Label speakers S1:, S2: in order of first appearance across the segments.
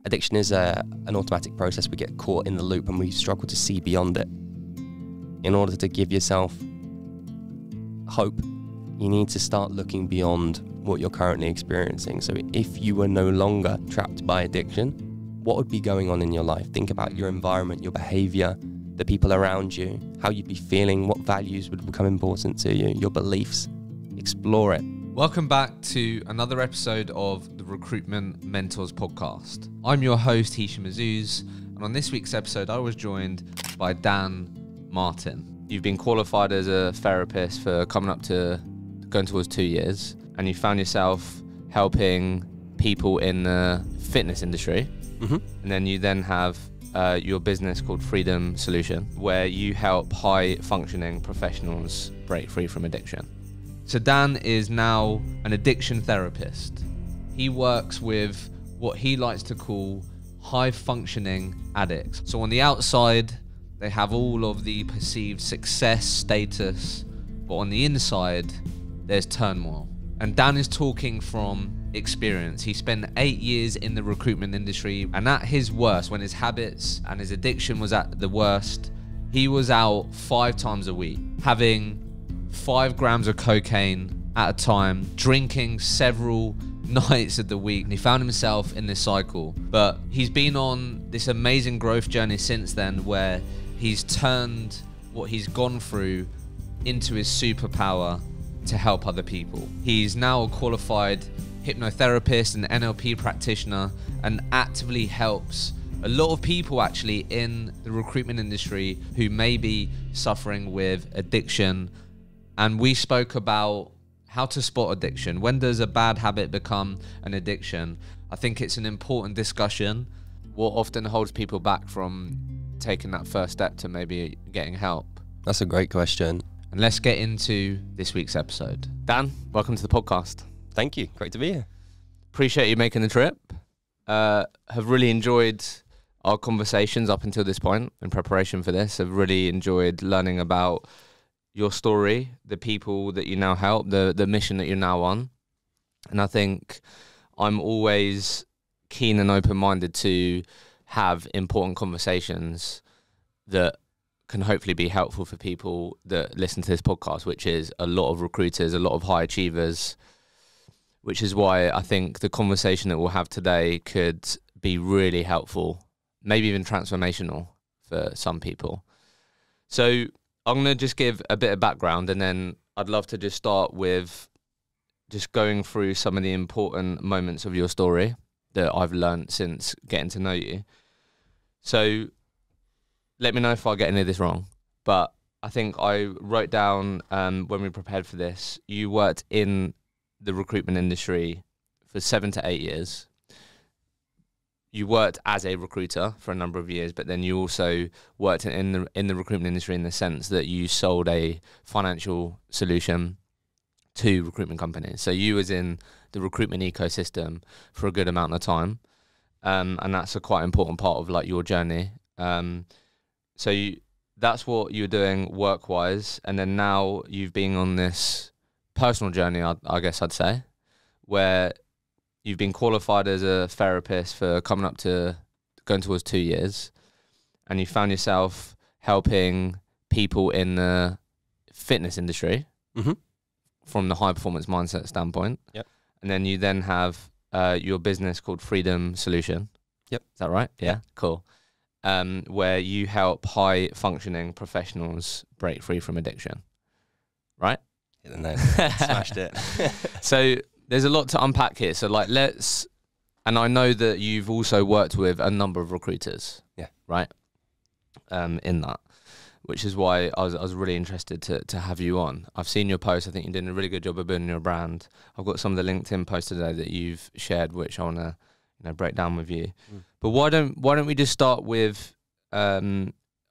S1: Addiction is an automatic process. We get caught in the loop and we struggle to see beyond it. In order to give yourself hope, you need to start looking beyond what you're currently experiencing. So if you were no longer trapped by addiction, what would be going on in your life? Think about your environment, your behavior, the people around you, how you'd be feeling, what values would become important to you, your beliefs. Explore it.
S2: Welcome back to another episode of the Recruitment Mentors podcast. I'm your host, Hisham Azuz, and on this week's episode, I was joined by Dan Martin. You've been qualified as a therapist for coming up to going towards 2 years, and you found yourself helping people in the fitness industry. And then you have your business called Freedom Solution, where you help high-functioning professionals break free from addiction. So Dan is now an addiction therapist. He works with what he likes to call high-functioning addicts. So on the outside, they have all of the perceived success, status, but on the inside, there's turmoil. And Dan is talking from experience. He spent 8 years in the recruitment industry, and at his worst, when his habits and his addiction was at the worst, he was out 5 times a week, having 5 grams of cocaine at a time, drinking several nights of the week, and he found himself in this cycle. But he's been on this amazing growth journey since then, where he's turned what he's gone through into his superpower to help other people. He's now a qualified hypnotherapist and NLP practitioner, and actively helps a lot of people actually in the recruitment industry who may be suffering with addiction. And we spoke about how to spot addiction. When does a bad habit become an addiction? I think it's an important discussion. What often holds people back from taking that first step to maybe getting help?
S1: That's a great question.
S2: And let's get into this week's episode. Dan, welcome to the podcast.
S1: Thank you. Great to be here.
S2: Appreciate you making the trip. Have really enjoyed our conversations up until this point in preparation for this. I've really enjoyed learning about your story, the people that you now help, the mission that you're now on. And I think I'm always keen and open-minded to have important conversations that can hopefully be helpful for people that listen to this podcast, which is a lot of recruiters, a lot of high achievers, which is why I think the conversation that we'll have today could be really helpful, maybe even transformational for some people. So I'm going to just give a bit of background, and then I'd love to just start with just going through some of the important moments of your story that I've learned since getting to know you. So let me know if I get any of this wrong, but I think I wrote down when we prepared for this, you worked in the recruitment industry for 7 to 8 years. You worked as a recruiter for a number of years, but then you also worked in the recruitment industry in the sense that you sold a financial solution to recruitment companies. So you was in the recruitment ecosystem for a good amount of time, and that's a quite important part of like your journey. That's what you're doing work-wise, and then now you've been on this personal journey, I guess I'd say, where you've been qualified as a therapist for coming up to going towards 2 years, and you found yourself helping people in the fitness industry from the high performance mindset standpoint.
S1: Yep.
S2: And then you have your business called Freedom Solution.
S1: Yep.
S2: Is that right? Yeah. Cool. Where you help high functioning professionals break free from addiction. Right?
S1: Hit the nail. Smashed it.
S2: So there's a lot to unpack here. So and I know that you've also worked with a number of recruiters.
S1: Yeah.
S2: Right? In that, which is why I was really interested to have you on. I've seen your posts. I think you're doing a really good job of building your brand. I've got some of the LinkedIn posts today that you've shared, which I want to break down with you. But why don't we just start with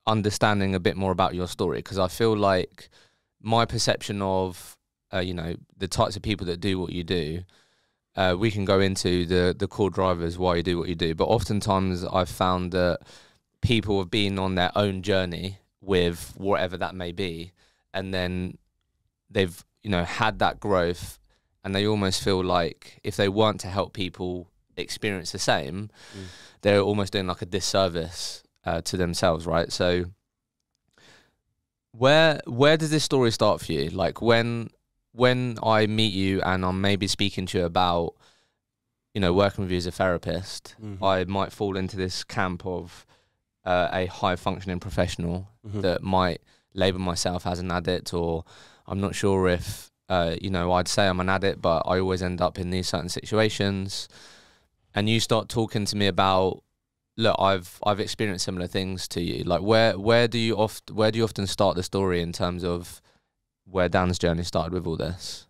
S2: understanding a bit more about your story? Because I feel like my perception of the types of people that do what you do, we can go into the core drivers why you do what you do, but oftentimes I've found that people have been on their own journey with whatever that may be, and then they've had that growth, and they almost feel like if they weren't to help people experience the same, they're almost doing like a disservice to themselves, right? So where does this story start for you? Like when I meet you and I'm maybe speaking to you about, you know, working with you as a therapist, I might fall into this camp of a high-functioning professional that might label myself as an addict, or I'm not sure if, you know, I'd say I'm an addict, but I always end up in these certain situations. And you start talking to me about, look, I've experienced similar things to you. Like, where do you often start the story in terms of where Dan's journey started with all this?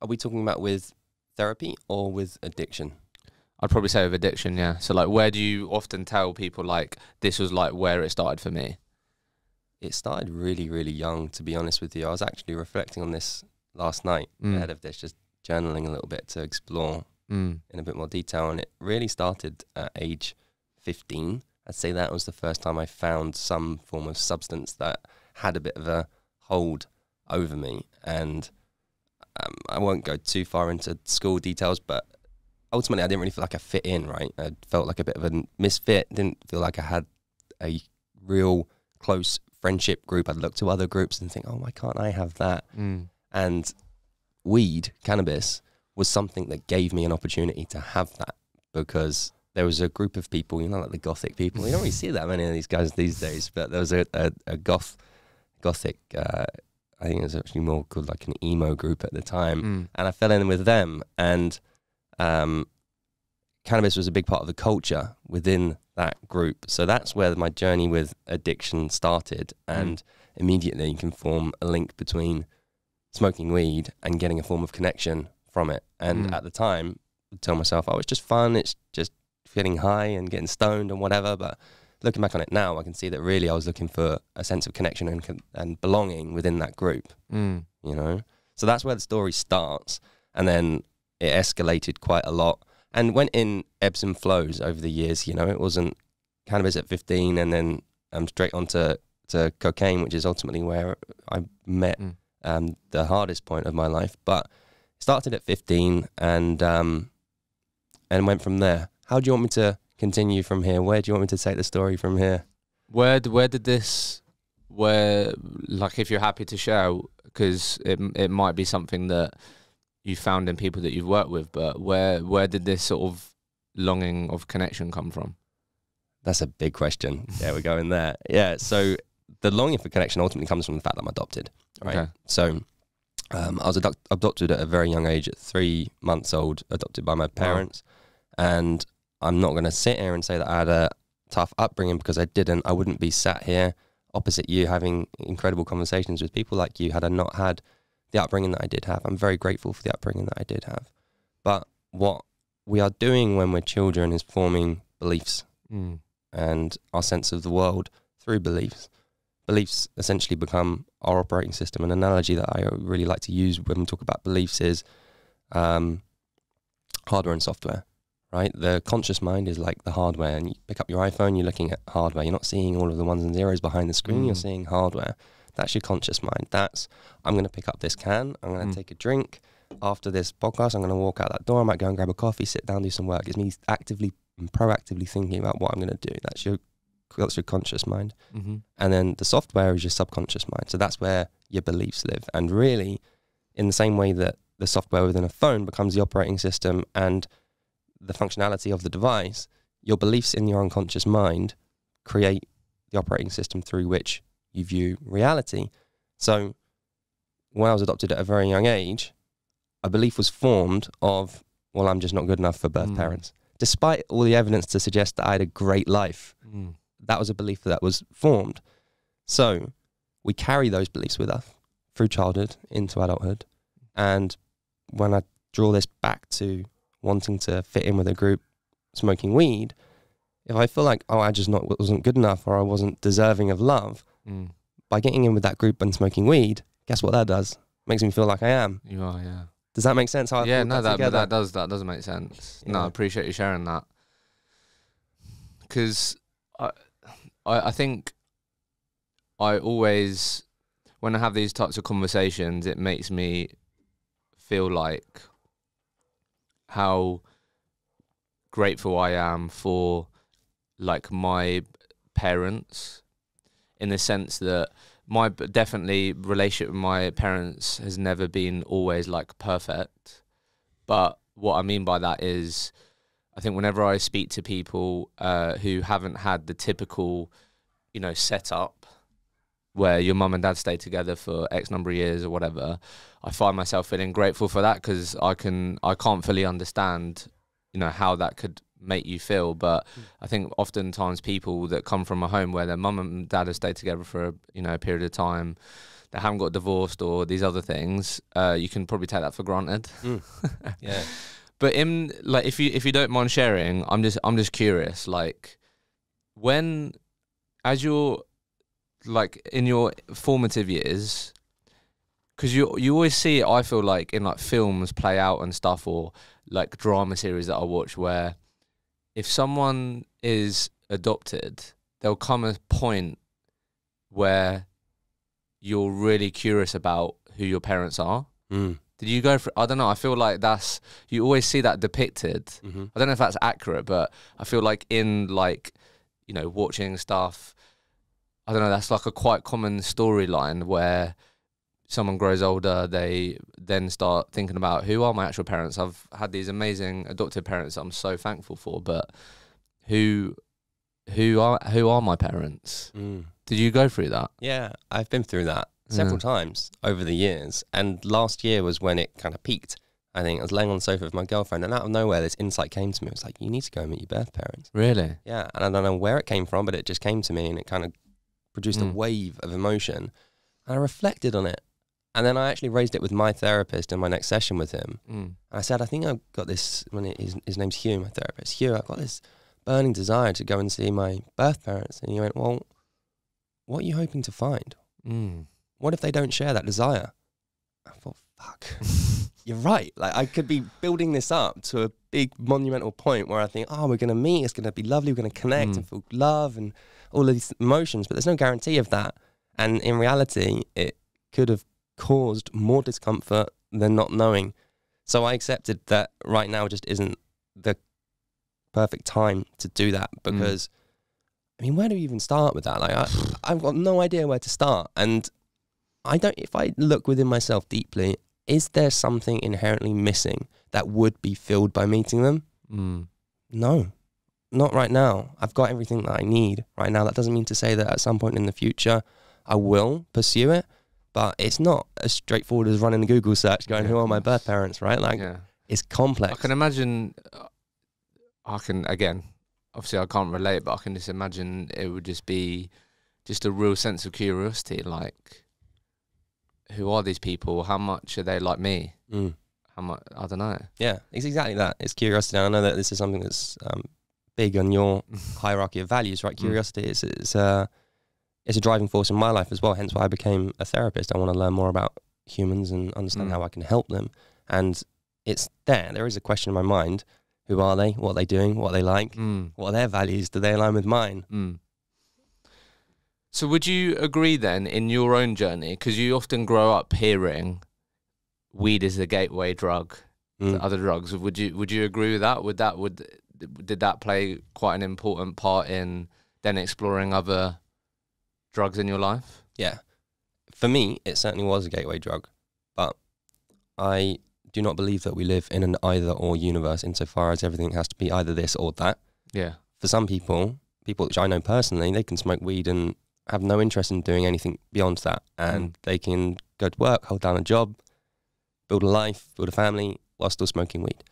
S1: Are we talking about with therapy or with addiction?
S2: I'd probably say with addiction, yeah. So, like, where do you often tell people, like, this was, like, where it started for me?
S1: It started really, really young, to be honest with you. I was actually reflecting on this last night ahead of this, just journaling a little bit to explore in a bit more detail. And it really started at age 15. I'd say that was the first time I found some form of substance that had a bit of a hold over me. And I won't go too far into school details, but ultimately I didn't really feel like I fit in, right? I felt like a bit of a misfit, didn't feel like I had a real close friendship group. I'd look to other groups and think, oh, why can't I have that? And weed, cannabis, was something that gave me an opportunity to have that, because there was a group of people, you know, like the gothic people. You don't really see that many of these guys these days, but there was a gothic, I think it was actually more called like an emo group at the time. And I fell in with them, and cannabis was a big part of the culture within that group. So that's where my journey with addiction started, and immediately you can form a link between smoking weed and getting a form of connection from it. And at the time, I'd tell myself, oh, it's just fun, it's just feeling high and getting stoned and whatever. But looking back on it now, I can see that really I was looking for a sense of connection and belonging within that group, you know? So that's where the story starts. And then it escalated quite a lot and went in ebbs and flows over the years. You know, it wasn't cannabis at 15 and then straight on to cocaine, which is ultimately where I met the hardest point of my life. But it started at 15 and went from there. How do you want me to continue from here? Where do you want me to take the story from here?
S2: Where did this, like, if you're happy to share, because it might be something that you found in people that you've worked with, but where did this sort of longing of connection come from?
S1: That's a big question. Yeah, we're going there. Yeah, so the longing for connection ultimately comes from the fact that I'm adopted, right? Okay. So I was adopted at a very young age, at 3 months old, adopted by my parents. Wow. And I'm not going to sit here and say that I had a tough upbringing, because I didn't. I wouldn't be sat here opposite you having incredible conversations with people like you had I not had the upbringing that I did have. I'm very grateful for the upbringing that I did have. But what we are doing when we're children is forming beliefs and our sense of the world through beliefs. Beliefs essentially become our operating system. An analogy that I really like to use when we talk about beliefs is hardware and software, right? The conscious mind is like the hardware, and you pick up your iPhone, you're looking at hardware. You're not seeing all of the ones and zeros behind the screen, you're seeing hardware. That's your conscious mind. That's, I'm going to pick up this can, I'm going to take a drink. After this podcast, I'm going to walk out that door, I might go and grab a coffee, sit down, do some work. It's me actively and proactively thinking about what I'm going to do. That's your conscious mind. And then the software is your subconscious mind. So that's where your beliefs live. And really, in the same way that the software within a phone becomes the operating system and the functionality of the device, your beliefs in your unconscious mind create the operating system through which you view reality. So when I was adopted at a very young age, a belief was formed of, well, I'm just not good enough for birth parents. Despite all the evidence to suggest that I had a great life, that was a belief that was formed. So we carry those beliefs with us through childhood into adulthood. And when I draw this back to wanting to fit in with a group smoking weed, if I feel like, oh, I just wasn't good enough, or I wasn't deserving of love, by getting in with that group and smoking weed, guess what that does? Makes me feel like I am.
S2: You are, yeah.
S1: Does that make sense? How
S2: yeah, no, that does make sense. Yeah. No, I appreciate you sharing that. Because I think I always, when I have these types of conversations, it makes me feel like how grateful I am for like my parents, in the sense that my definitely relationship with my parents has never been always like perfect. But what I mean by that is, I think whenever I speak to people who haven't had the typical, setup where your mum and dad stay together for X number of years or whatever, I find myself feeling grateful for that, because I can't fully understand, how that could make you feel. But I think oftentimes people that come from a home where their mum and dad have stayed together for a period of time, they haven't got divorced or these other things, you can probably take that for granted.
S1: Yeah.
S2: But in like, if you don't mind sharing, I'm just curious, like, when, as you're like in your formative years, because you always see it, I feel like, in like films play out and stuff, or like drama series that I watch, where if someone is adopted, there'll come a point where you're really curious about who your parents are. Did you go for, I don't know, I feel like you always see that depicted.
S1: Mm-hmm.
S2: I don't know if that's accurate, but I feel like in like, watching stuff, I don't know, that's like a quite common storyline where someone grows older, they then start thinking about, who are my actual parents? I've had these amazing adopted parents that I'm so thankful for, but who are my parents? Did you go through that?
S1: Yeah, I've been through that several times over the years. And last year was when it kind of peaked. I think I was laying on the sofa with my girlfriend, and out of nowhere, this insight came to me. It was like, you need to go and meet your birth parents.
S2: Really?
S1: Yeah, and I don't know where it came from, but it just came to me, and it kind of produced a wave of emotion. And I reflected on it. And then I actually raised it with my therapist in my next session with him. And I said, I think I've got this, his name's Hugh, my therapist. Hugh, I've got this burning desire to go and see my birth parents. And he went, well, what are you hoping to find? What if they don't share that desire? I thought, fuck, you're right. Like, I could be building this up to a big monumental point where I think, oh, we're going to meet, it's going to be lovely, we're going to connect and feel love and all of these emotions, but there's no guarantee of that. And in reality, it could have caused more discomfort than not knowing. So I accepted that right now just isn't the perfect time to do that, because I mean, where do you even start with that? Like, I've got no idea where to start. And if I look within myself deeply, is there something inherently missing that would be filled by meeting them? No, not right now. I've got everything that I need right now. That doesn't mean to say that at some point in the future I will pursue it, but it's not as straightforward as running a Google search going, who are my birth parents, right? Like, it's complex.
S2: I can imagine, again, obviously I can't relate, but I can just imagine it would just be just a real sense of curiosity, like, who are these people? How much are they like me? How much? I don't know.
S1: Yeah, it's exactly that. It's curiosity. I know that this is something that's big on your hierarchy of values, right? Curiosity is a driving force in my life as well. Hence why I became a therapist. I want to learn more about humans and understand how I can help them. And it's there. There is a question in my mind. Who are they? What are they doing? What are they like? What are their values? Do they align with mine?
S2: So would you agree then, in your own journey, because you often grow up hearing weed is the gateway drug to other drugs, would you agree with that? Did that play quite an important part in then exploring other drugs in your life?
S1: Yeah. For me, it certainly was a gateway drug, but I do not believe that we live in an either or universe insofar as everything has to be either this or that.
S2: Yeah.
S1: For some people which I know personally, they can smoke weed and have no interest in doing anything beyond that. And they can go to work, hold down a job, build a life, build a family while still smoking weed.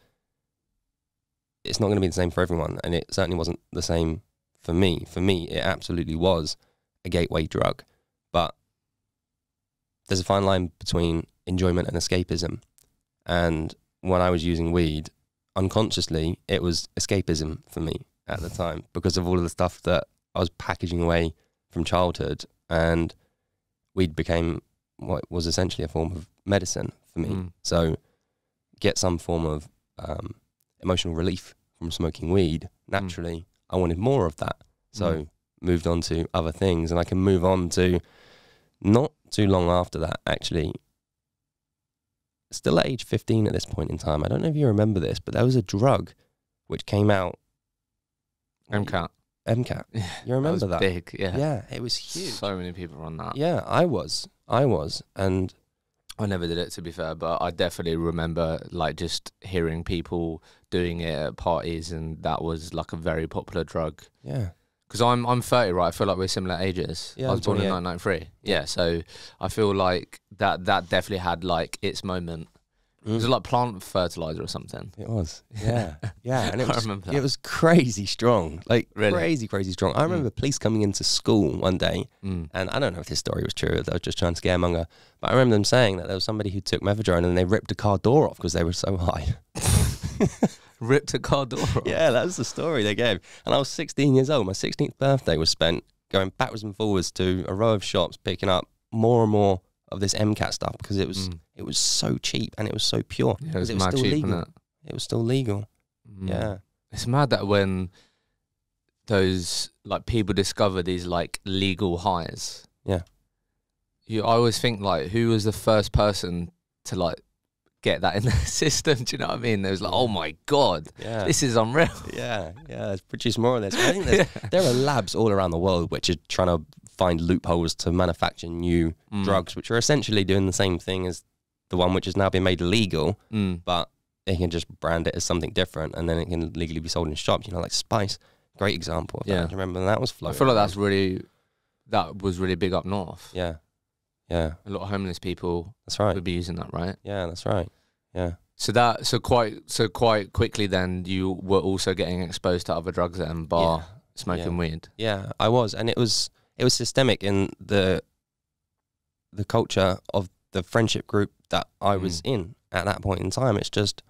S1: It's not going to be the same for everyone. And it certainly wasn't the same for me. For me, it absolutely was a gateway drug. But there's a fine line between enjoyment and escapism. And when I was using weed, unconsciously, it was escapism for me at the time because of all of the stuff that I was packaging away from childhood. And weed became what was essentially a form of medicine for me. So get some form of emotional relief from smoking weed. Naturally, I wanted more of that. So moved on to other things. And I can move on to not too long after that, actually. Still at age 15 at this point in time. I don't know if you remember this, but there was a drug which came out.
S2: MCAT.
S1: MCAT. You remember that?
S2: Big, yeah.
S1: Yeah, it was huge.
S2: So many people were on that.
S1: Yeah, I was, and
S2: I never did it, to be fair, but I definitely remember like just hearing people doing it at parties, and that was like a very popular drug.
S1: yeah,
S2: Because I'm 30, right? I feel like we're similar ages.
S1: Yeah,
S2: I was born in
S1: 28.
S2: 1993. Yeah, so I feel like that definitely had like its moment. It was like plant fertilizer or something.
S1: it was. Yeah, yeah, and it
S2: I
S1: was.
S2: remember that.
S1: It was crazy strong, like
S2: Really?
S1: crazy strong. I remember police coming into school one day,
S2: Mm.
S1: and I don't know if this story was true, or they were just trying to scaremonger, but I remember them saying that there was somebody who took methadone and they ripped a car door off because they were so high.
S2: Ripped a car door off.
S1: Yeah, that was the story they gave. And I was 16 years old. My 16th birthday was spent going backwards and forwards to a row of shops, picking up more and more of this MCAT stuff because it was so cheap and it was so pure.
S2: Yeah, it was
S1: it
S2: mad
S1: still
S2: cheap,
S1: legal.
S2: wasn't
S1: It was still legal.
S2: it?
S1: Yeah.
S2: It's mad that when those like people discover these like legal highs.
S1: Yeah.
S2: I always think like who was the first person to like get that in their system? Do you know what I mean? It was like, oh my god,
S1: Yeah.
S2: this is unreal.
S1: Yeah. Let's produce more of this. I think there are labs all around the world which are trying to find loopholes to manufacture new drugs, which are essentially doing the same thing as the one which has now been made illegal, but they can just brand it as something different and then it can legally be sold in shops, you know, like Spice. Great example of that.
S2: Yeah.
S1: Do you remember when that was
S2: I
S1: floating
S2: feel like
S1: around?
S2: that was really big up north.
S1: Yeah. Yeah.
S2: A lot of homeless people
S1: That's right.
S2: would be using that, right?
S1: Yeah, that's right. Yeah.
S2: So quite quickly then you were also getting exposed to other drugs then, bar smoking weed.
S1: Yeah, I was. And it was systemic in the culture of the friendship group that I was in at that point in time. It's just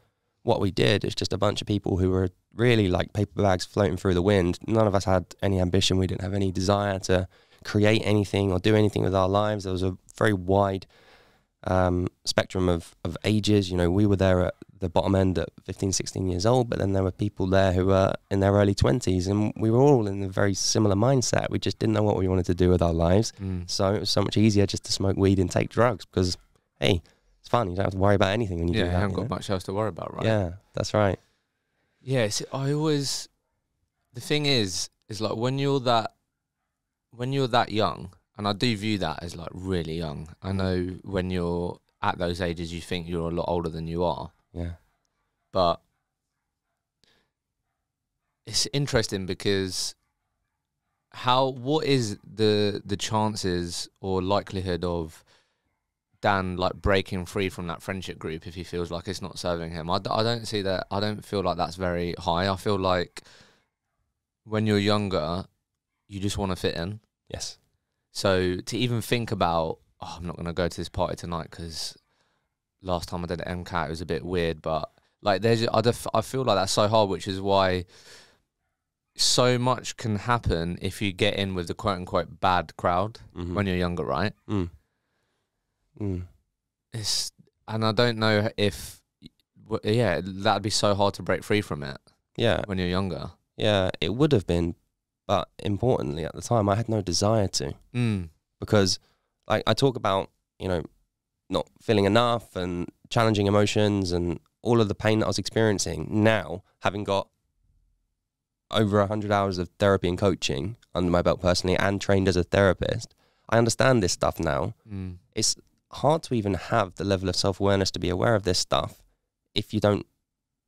S1: what we did. It's just a bunch of people who were really like paper bags floating through the wind. None of us had any ambition. We didn't have any desire to create anything or do anything with our lives. There was a very wide spectrum of ages. You know, we were there at the bottom end at 15, 16 years old, but then there were people there who were in their early 20s, and we were all in a very similar mindset. We just didn't know what we wanted to do with our lives. So it was so much easier just to smoke weed and take drugs because, hey, it's fun. You don't have to worry about anything when you do that.
S2: Yeah, you haven't got
S1: know?
S2: much else to worry about, right?
S1: Yeah, that's right.
S2: Yeah, the thing is like when you're that young, and I do view that as like really young. I know when you're at those ages, you think you're a lot older than you are.
S1: Yeah.
S2: But it's interesting because what is the chances or likelihood of Dan like breaking free from that friendship group if he feels like it's not serving him? I don't see that. I don't feel like that's very high. I feel like when you're younger, you just want to fit in.
S1: Yes.
S2: So to even think about, oh, I'm not going to go to this party tonight because last time I did an MCAT, it was a bit weird. But like, I feel like that's so hard, which is why so much can happen if you get in with the quote unquote bad crowd when you're younger, right? And I don't know if, that'd be so hard to break free from it.
S1: Yeah.
S2: When you're younger.
S1: Yeah, it would have been, but importantly at the time, I had no desire to. Because, like, I talk about, you know, not feeling enough and challenging emotions and all of the pain that I was experiencing now, having got over 100 hours of therapy and coaching under my belt personally and trained as a therapist. I understand this stuff now. It's hard to even have the level of self-awareness to be aware of this stuff if you don't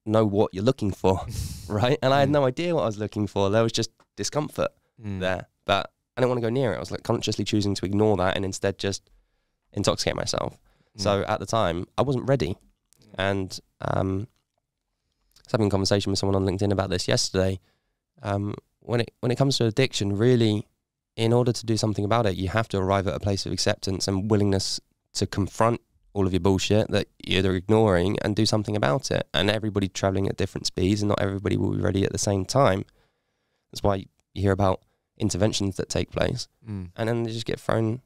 S1: know what you're looking for, right? And I had no idea what I was looking for. There was just discomfort there, but I didn't want to go near it. I was like consciously choosing to ignore that and instead just intoxicate myself. So at the time, I wasn't ready. And I was having a conversation with someone on LinkedIn about this yesterday. When it comes to addiction, really, in order to do something about it, you have to arrive at a place of acceptance and willingness to confront all of your bullshit that you're ignoring and do something about it. And everybody's traveling at different speeds and not everybody will be ready at the same time. That's why you hear about interventions that take place and then they just get thrown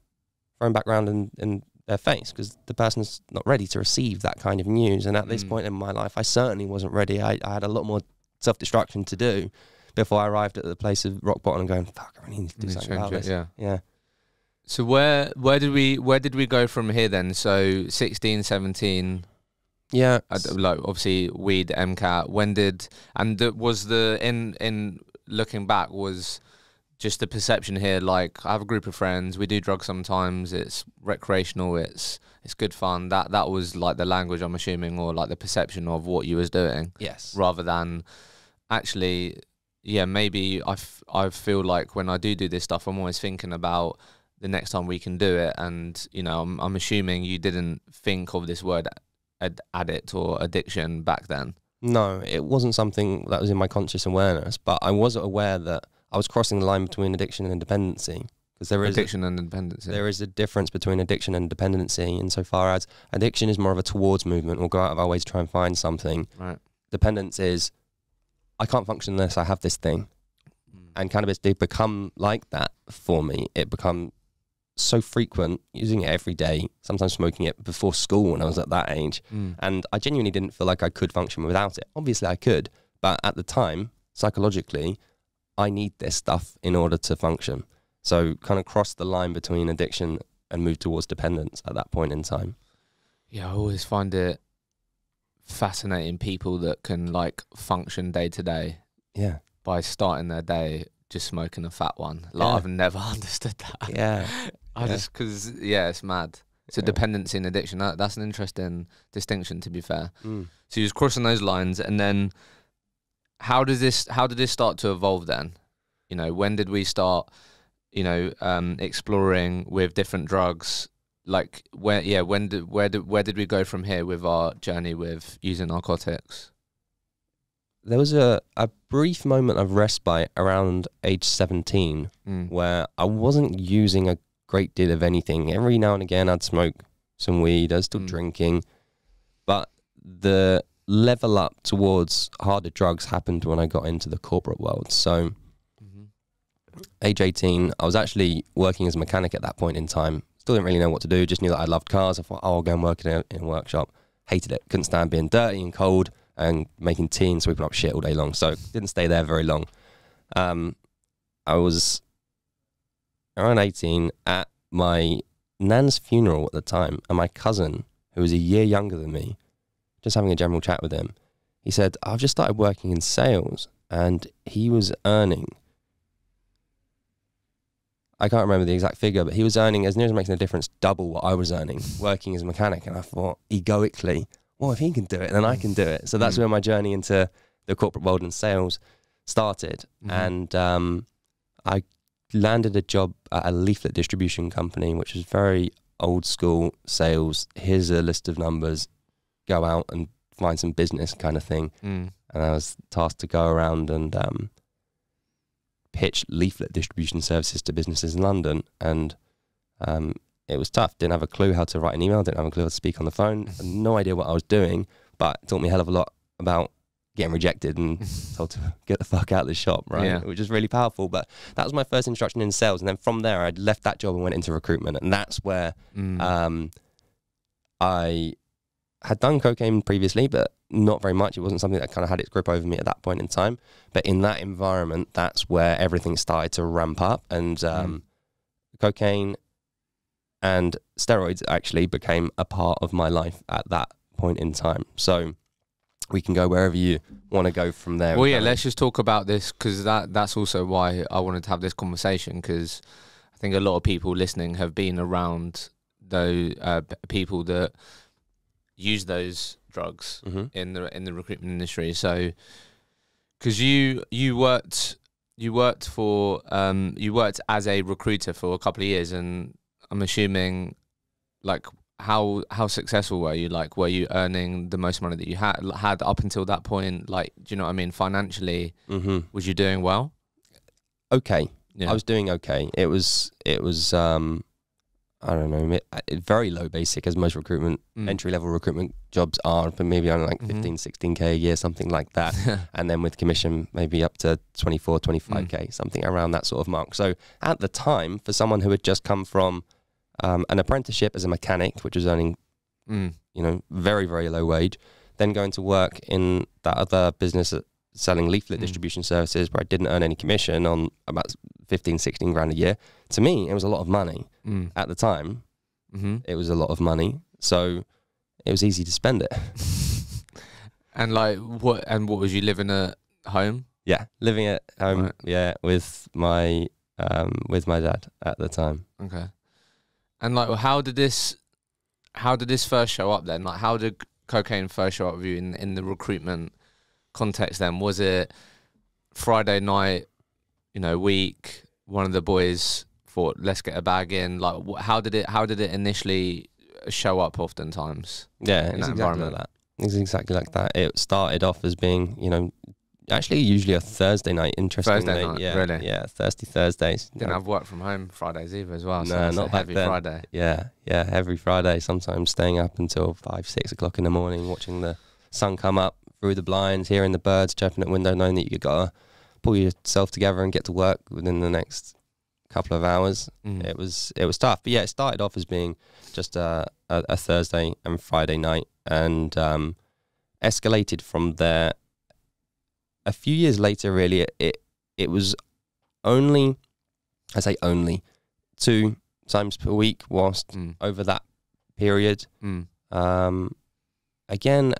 S1: back around in their face because the person's not ready to receive that kind of news. And at this point in my life, I certainly wasn't ready. I had a lot more self-destruction to do before I arrived at the place of rock bottom and going, fuck, I really need to do something about this. Yeah.
S2: So where did we go from here then? So 16, 17,
S1: Yeah.
S2: Like obviously weed, MCAT. When did in looking back, was just the perception here, like I have a group of friends, we do drugs sometimes, it's recreational, it's good fun. That was like the language, I'm assuming, or like the perception of what you was doing.
S1: Yes.
S2: Rather than actually, yeah, maybe I feel like when I do this stuff, I'm always thinking about the next time we can do it. And, you know, I'm assuming you didn't think of this word addict or addiction back then.
S1: No, it wasn't something that was in my conscious awareness, but I was aware that I was crossing the line between addiction and dependency, because there is
S2: addiction and dependency.
S1: There is a difference between addiction and dependency, insofar as addiction is more of a towards movement. We'll go out of our way to try and find something.
S2: Right.
S1: Dependence is, I can't function unless I have this thing. And cannabis did become like that for me. It become so frequent, using it every day, sometimes smoking it before school when I was at that age. And I genuinely didn't feel like I could function without it. Obviously I could, but at the time, psychologically, I need this stuff in order to function. So kind of crossed the line between addiction and moved towards dependence at that point in time.
S2: Yeah, I always find it fascinating, people that can like function day to day.
S1: Yeah.
S2: By starting their day just smoking a fat one. Like, I've never understood that.
S1: Yeah.
S2: Just because, it's mad. So dependency and addiction, that's an interesting distinction, to be fair. So you was crossing those lines, and then how did this start to evolve then? You know, when did we start, exploring with different drugs? Like, where did we go from here with our journey with using narcotics?
S1: There was a brief moment of respite around age 17 where I wasn't using a great deal of anything. Every now and again I'd smoke some weed, I was still drinking, but the level up towards harder drugs happened when I got into the corporate world. So age 18, I was actually working as a mechanic at that point in time. Still didn't really know what to do, just knew that I loved cars. I thought, I'll go and work in a workshop. Hated it, couldn't stand being dirty and cold and making tea and sweeping up shit all day long. So didn't stay there very long. I was around 18 at my nan's funeral at the time, and my cousin, who was a year younger than me, just having a general chat with him, he said, I've just started working in sales, and he was earning, I can't remember the exact figure, but he was earning, as near as making a difference, double what I was earning working as a mechanic. And I thought, egoically, well, if he can do it, then I can do it. So that's where my journey into the corporate world and sales started. And I landed a job at a leaflet distribution company, which was very old school sales. Here's a list of numbers, go out and find some business kind of thing. And I was tasked to go around and pitch leaflet distribution services to businesses in London. And it was tough. Didn't have a clue how to write an email, didn't have a clue how to speak on the phone, had no idea what I was doing, but it taught me a hell of a lot about getting rejected and told to get the fuck out of the shop, right?
S2: Yeah.
S1: Which is really powerful. But that was my first introduction in sales. And then from there, I left that job and went into recruitment. And that's where I had done cocaine previously, but not very much. It wasn't something that kind of had its grip over me at that point in time. But in that environment, that's where everything started to ramp up. And cocaine and steroids actually became a part of my life at that point in time. So we can go wherever you want to go from there.
S2: Well, yeah, let's just talk about this, because that's also why I wanted to have this conversation, because I think a lot of people listening have been around those people that use those drugs in the recruitment industry. So, because you worked as a recruiter for a couple of years, and I'm assuming, like, how successful were you? Like, were you earning the most money that you had up until that point? Like, do you know what I mean? Financially, was you doing well?
S1: Okay.
S2: Yeah.
S1: I was doing okay. It was I don't know, very low basic, as most recruitment, entry-level recruitment jobs are, but maybe only like 15, 16K a year, something like that. And then with commission, maybe up to 24, 25K, something around that sort of mark. So at the time, for someone who had just come from an apprenticeship as a mechanic, which was earning, very, very low wage, then going to work in that other business selling leaflet distribution services where I didn't earn any commission on about 15, 16 grand a year. To me, it was a lot of money. At the time, it was a lot of money. So it was easy to spend it.
S2: And like, what was you living at home?
S1: Yeah, living at home.
S2: Right.
S1: Yeah, with my dad at the time.
S2: Okay. And like, how did this first show up then? Like, how did cocaine first show up with you in the recruitment context then? Was it Friday night, week, one of the boys thought, let's get a bag in? Like, how did it initially show up oftentimes?
S1: Yeah,
S2: in
S1: it's
S2: that
S1: exactly
S2: environment?
S1: like that. It's exactly like that. It started off as being, actually usually a Thursday night, interestingly.
S2: Thursday night,
S1: yeah,
S2: really?
S1: Yeah, Thursdays.
S2: Didn't have work from home Fridays either as well. So
S1: No,
S2: it's a
S1: not back
S2: heavy
S1: then.
S2: Friday.
S1: Yeah, every Friday, sometimes staying up until 5, 6 o'clock in the morning, watching the sun come up through the blinds, hearing the birds chirping at the window, knowing that you got to pull yourself together and get to work within the next couple of hours. It was tough. But yeah, it started off as being just a Thursday and Friday night, and escalated from there. A few years later, really, it was only 2 times per week whilst over that period. Again,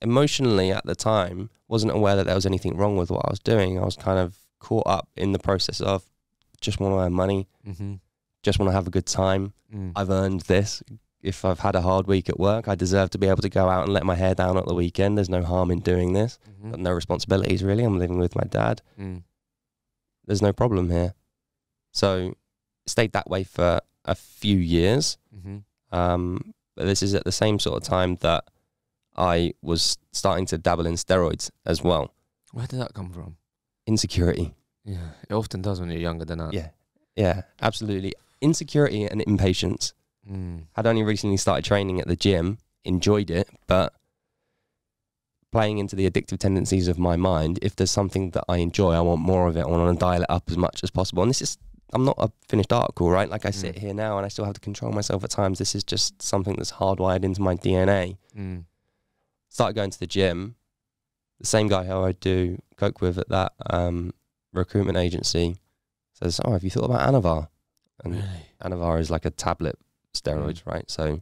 S1: emotionally at the time, wasn't aware that there was anything wrong with what I was doing. I was kind of caught up in the process of just want to earn money, just want to have a good time. I've earned this. If I've had a hard week at work, I deserve to be able to go out and let my hair down at the weekend. There's no harm in doing this. Got no responsibilities, really. I'm living with my dad. There's no problem here. So stayed that way for a few years. But this is at the same sort of time that I was starting to dabble in steroids as well.
S2: Where did that come from?
S1: Insecurity.
S2: Yeah, it often does when you're younger than that.
S1: Yeah, absolutely. Insecurity and impatience. I'd only recently started training at the gym, enjoyed it, but playing into the addictive tendencies of my mind, if there's something that I enjoy, I want more of it. I want to dial it up as much as possible. And I'm not a finished article, right? Like I sit here now and I still have to control myself at times. This is just something that's hardwired into my DNA. Started going to the gym. The same guy who I do coke with at that recruitment agency says, "Oh, have you thought about Anavar?" And
S2: Really?
S1: Anavar is like a tablet steroid, right? So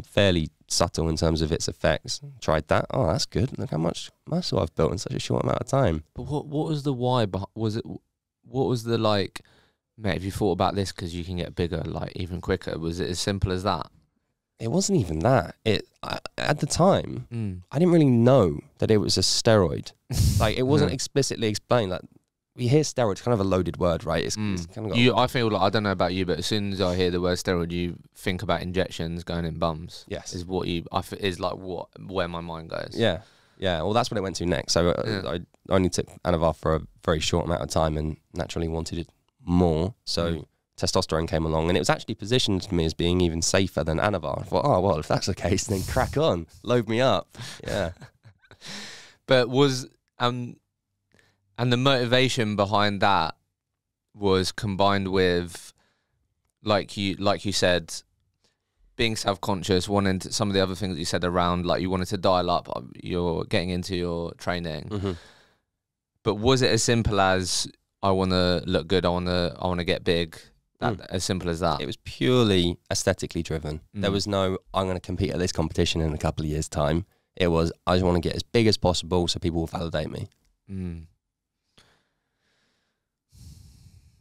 S1: fairly subtle in terms of its effects. Tried that. Oh, that's good. Look how much muscle I've built in such a short amount of time.
S2: But what was the why? What was the like, mate, have you thought about this because you can get bigger, like even quicker? Was it as simple as that?
S1: It wasn't even that. At the time, I didn't really know that it was a steroid. Like, it wasn't explicitly explained. Like, we hear steroids, kind of a loaded word, right? It's kind of got
S2: I feel like, I don't know about you, but as soon as I hear the word steroid, you think about injections going in bums.
S1: Yes,
S2: is what is like where my mind goes.
S1: Yeah. Well, that's what it went to next. So I only took Anavar for a very short amount of time and naturally wanted it more. So testosterone came along, and it was actually positioned to me as being even safer than Anavar. I thought, oh well, if that's the case, then crack on, load me up. Yeah.
S2: But was and the motivation behind that was combined with, like you said, being self-conscious, wanting to, some of the other things that you said around, like you wanted to dial up your getting into your training. But was it as simple as I want to look good, I want to get big? As simple as that?
S1: It was purely aesthetically driven. There was no, I'm going to compete at this competition in a couple of years' time. It was, I just want to get as big as possible so people will validate me.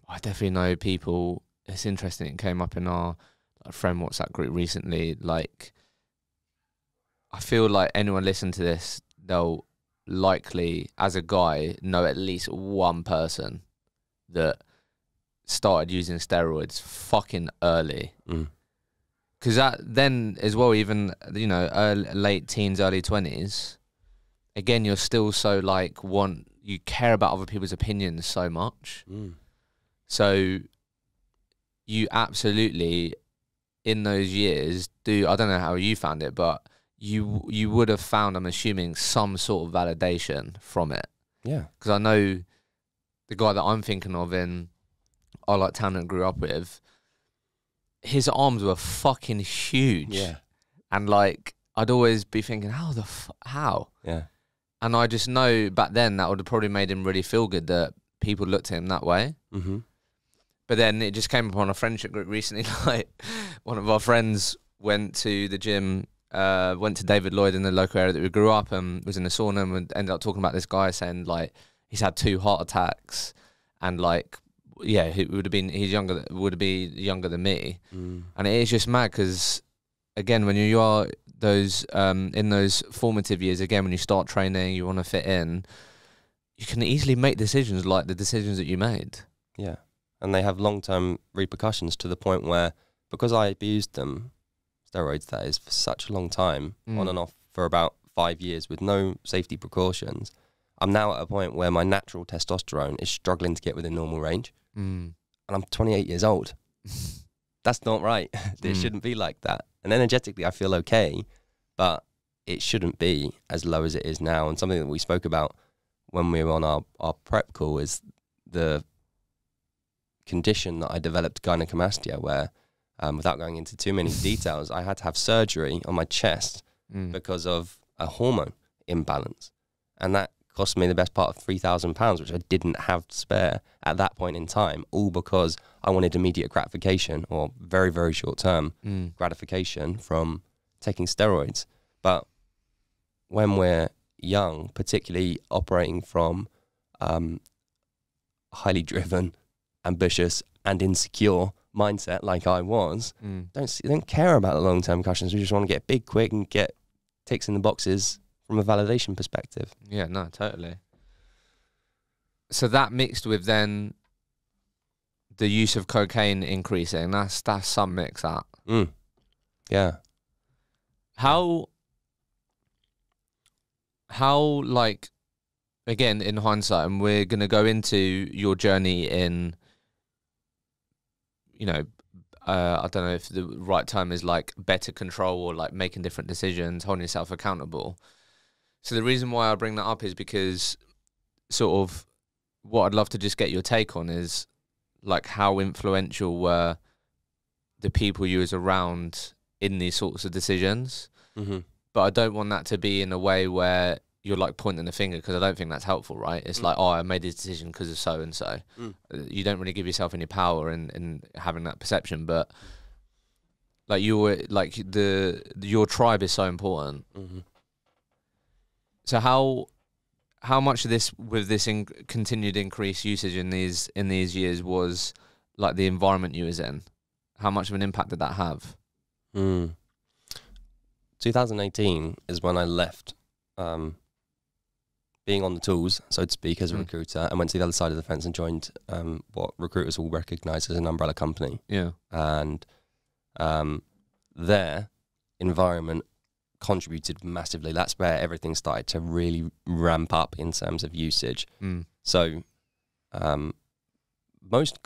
S2: I definitely know people. It's interesting. It came up in our friend WhatsApp group recently. Like, I feel like anyone listen to this, they'll likely, as a guy, know at least one person that started using steroids fucking early. Because that then as well, even late teens, early 20s. Again, you're still so like you care about other people's opinions so much. So you absolutely, in those years, I don't know how you found it, but you would have found, I'm assuming, some sort of validation from it.
S1: Yeah.
S2: Because I know the guy that I'm thinking of in our like town that grew up with, his arms were fucking huge.
S1: Yeah.
S2: And like, I'd always be thinking, how?
S1: Yeah.
S2: And I just know back then that would have probably made him really feel good that people looked at him that way. But then it just came upon a friendship group recently. Like, one of our friends went to the gym went to David Lloyd in the local area that we grew up and was in a sauna and ended up talking about this guy saying like he's had 2 heart attacks and like, yeah, he would be younger than me. And it is just mad because, again, when you are those in those formative years, again, when you start training, you want to fit in, you can easily make decisions like the decisions that you made.
S1: Yeah. And they have long-term repercussions to the point where, because I abused them, steroids that is, for such a long time, on and off for about 5 years with no safety precautions, I'm now at a point where my natural testosterone is struggling to get within normal range. And I'm 28 years old. That's not right. It shouldn't be like that. And energetically, I feel okay, but it shouldn't be as low as it is now. And something that we spoke about when we were on our prep call is the condition that I developed, gynecomastia, where without going into too many details, I had to have surgery on my chest because of a hormone imbalance. And that cost me the best part of £3,000, which I didn't have to spare at that point in time, all because I wanted immediate gratification or very, very short-term gratification from taking steroids. But when we're young, particularly operating from highly driven, ambitious and insecure mindset like I was, don't care about the long-term repercussions. We just want to get big quick and get ticks in the boxes from a validation perspective.
S2: Yeah, no, totally. So that mixed with then the use of cocaine increasing, that's some mix, that.
S1: Yeah.
S2: How like, again, in hindsight, and we're going to go into your journey in, you know, I don't know if the right term is like better control or like making different decisions, holding yourself accountable. So the reason why I bring that up is because sort of what I'd love to just get your take on is like how influential were the people you was around in these sorts of decisions. But I don't want that to be in a way where you're like pointing the finger, because I don't think that's helpful, right? It's like, oh, I made this decision because of so and so. You don't really give yourself any power in having that perception. But like your tribe is so important. So how much of this, with this continued increased usage in these years, was like the environment you was in? How much of an impact did that have?
S1: 2018 is when I left being on the tools, so to speak, as a recruiter, and went to the other side of the fence and joined what recruiters will recognise as an umbrella company. Yeah. And their environment contributed massively. That's where everything started to really ramp up in terms of usage. So most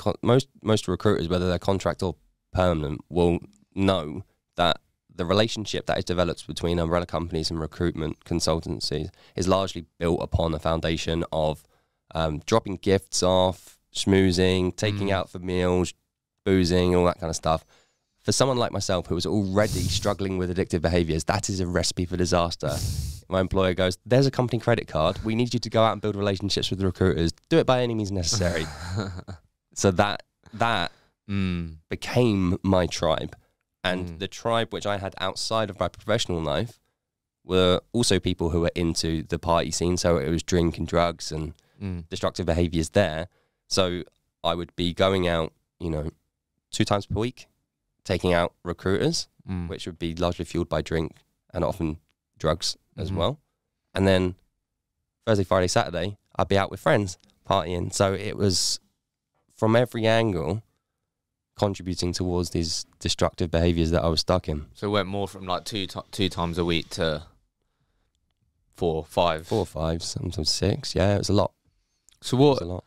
S1: recruiters, whether they're contract or permanent, will know that the relationship that is developed between umbrella companies and recruitment consultancies is largely built upon a foundation of dropping gifts off, schmoozing, taking out for meals, boozing, all that kind of stuff. For someone like myself who was already struggling with addictive behaviours, that is a recipe for disaster. My employer goes, there's a company credit card. We need you to go out and build relationships with the recruiters. Do it by any means necessary. So that became my tribe. And the tribe which I had outside of my professional life were also people who were into the party scene. So it was drink and drugs and destructive behaviours there. So I would be going out, 2 times per week, taking out recruiters, which would be largely fueled by drink and often drugs as well. And then Thursday, Friday, Saturday, I'd be out with friends partying. So it was from every angle contributing towards these destructive behaviours that I was stuck in.
S2: So it went more from like two times a week to 4, 5?
S1: 4 or 5, sometimes 6. Yeah, it was a lot.
S2: So what? It was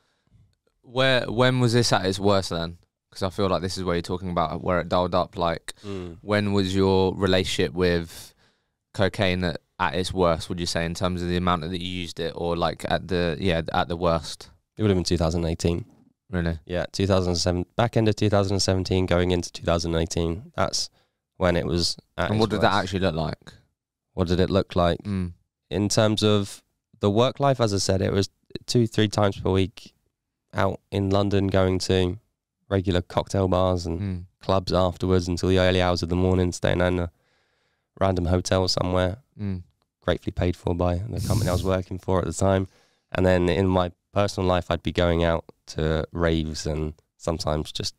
S2: a lot. When was this at its worst then? Because I feel like this is where you're talking about where it dialed up. Like, when was your relationship with cocaine at its worst, would you say, in terms of the amount that you used it, or like at the worst?
S1: It would have been 2018.
S2: Really?
S1: Yeah, 2007, back end of 2017, going into 2018. That's when it was at
S2: And what did that actually look like?
S1: What did it look like? In terms of the work life, as I said, it was 2-3 times per week out in London, going to regular cocktail bars and clubs afterwards until the early hours of the morning, staying in random hotel somewhere, gratefully paid for by the company I was working for at the time. And then in my personal life, I'd be going out to raves and sometimes just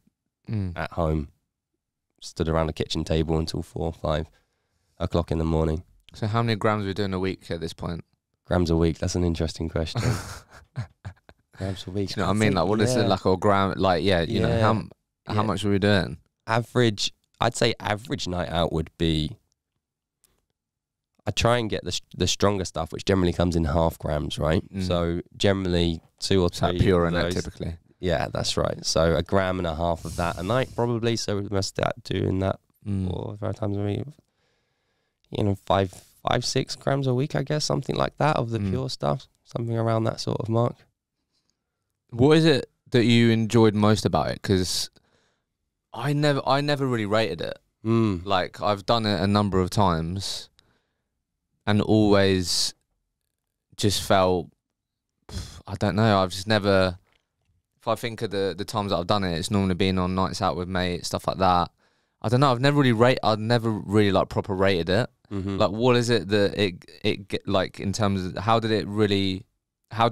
S1: at home, stood around a kitchen table until 4 or 5 o'clock in the morning.
S2: So how many grams are we doing a week at this point?
S1: Grams a week, that's an interesting question. Grams a week.
S2: You know what I mean? Like, what is it, like, a gram? Like, you know, how much are we doing?
S1: Average, I'd say average night out would be, I try and get the stronger stuff, which generally comes in 0.5 grams, right? So generally 2 or 3.
S2: That pure in it, typically.
S1: Yeah, that's right. So 1.5 grams of that a night, probably. So we must start doing that 4 or 5 times a week. You know, 5-6 grams a week, I guess, something like that of the pure stuff, something around that sort of mark.
S2: What is it that you enjoyed most about it? Because I never really rated it. Like, I've done it a number of times and always just felt, I don't know, I've just never, if I think of the times that I've done it, it's normally been on nights out with mates, stuff like that. I don't know, I've never really like proper rated it. Like, what is it that it like, in terms of how did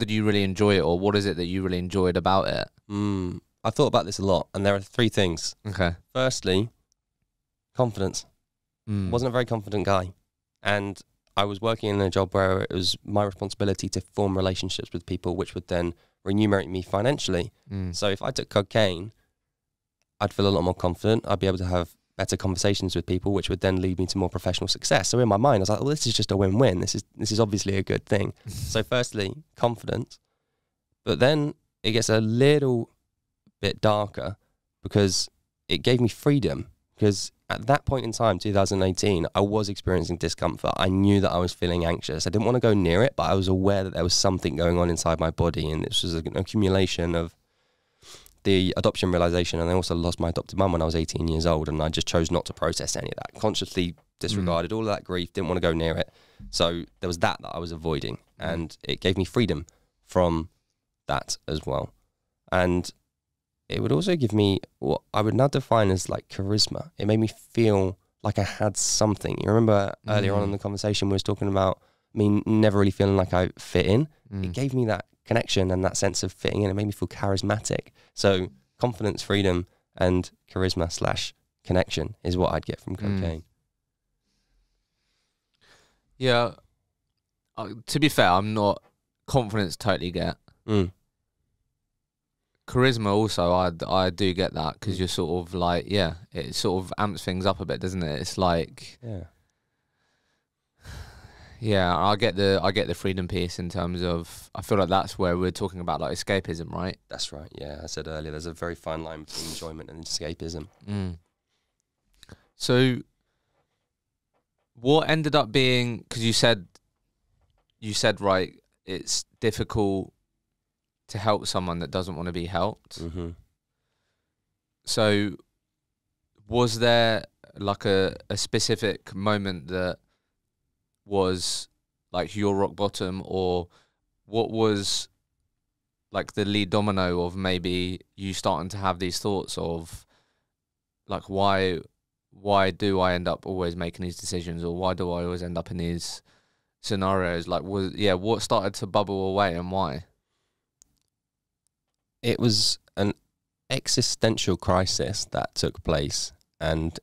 S2: you really enjoy it, or what is it that you really enjoyed about it?
S1: I thought about this a lot, and there are 3 things.
S2: Okay.
S1: Firstly, confidence. Wasn't a very confident guy, and I was working in a job where it was my responsibility to form relationships with people, which would then remunerate me financially. So if I took cocaine, I'd feel a lot more confident. I'd be able to have better conversations with people, which would then lead me to more professional success. So in my mind, I was like, well, this is just a win-win. This is obviously a good thing. So firstly, confidence. But then it gets a little bit darker because it gave me freedom. Because at that point in time, 2018, I was experiencing discomfort. I knew that I was feeling anxious. I didn't want to go near it, but I was aware that there was something going on inside my body. And this was an accumulation of the adoption realization. And I also lost my adopted mum when I was 18 years old. And I just chose not to process any of that. Consciously disregarded all of that grief, didn't want to go near it. So there was that I was avoiding. And it gave me freedom from that as well. And it would also give me what I would now define as like charisma. It made me feel like I had something. You remember earlier on in the conversation we was talking about me never really feeling like I fit in. It gave me that connection and that sense of fitting in. It made me feel charismatic. So confidence, freedom, and charisma / connection is what I'd get from cocaine.
S2: Yeah. To be fair, I'm not confidence totally get. Charisma also, I do get that, because you're sort of like, it sort of amps things up a bit, doesn't it? It's like, I get the freedom piece in terms of, I feel like that's where we're talking about like escapism, right?
S1: That's right. Yeah, I said earlier, there's a very fine line between enjoyment and escapism.
S2: So, what ended up being, because you said right, it's difficult to help someone that doesn't want to be helped. So was there like a specific moment that was like your rock bottom, or what was like the lead domino of maybe you starting to have these thoughts of like, why do I end up always making these decisions, or why do I always end up in these scenarios? Like, what started to bubble away and why?
S1: It was an existential crisis that took place, and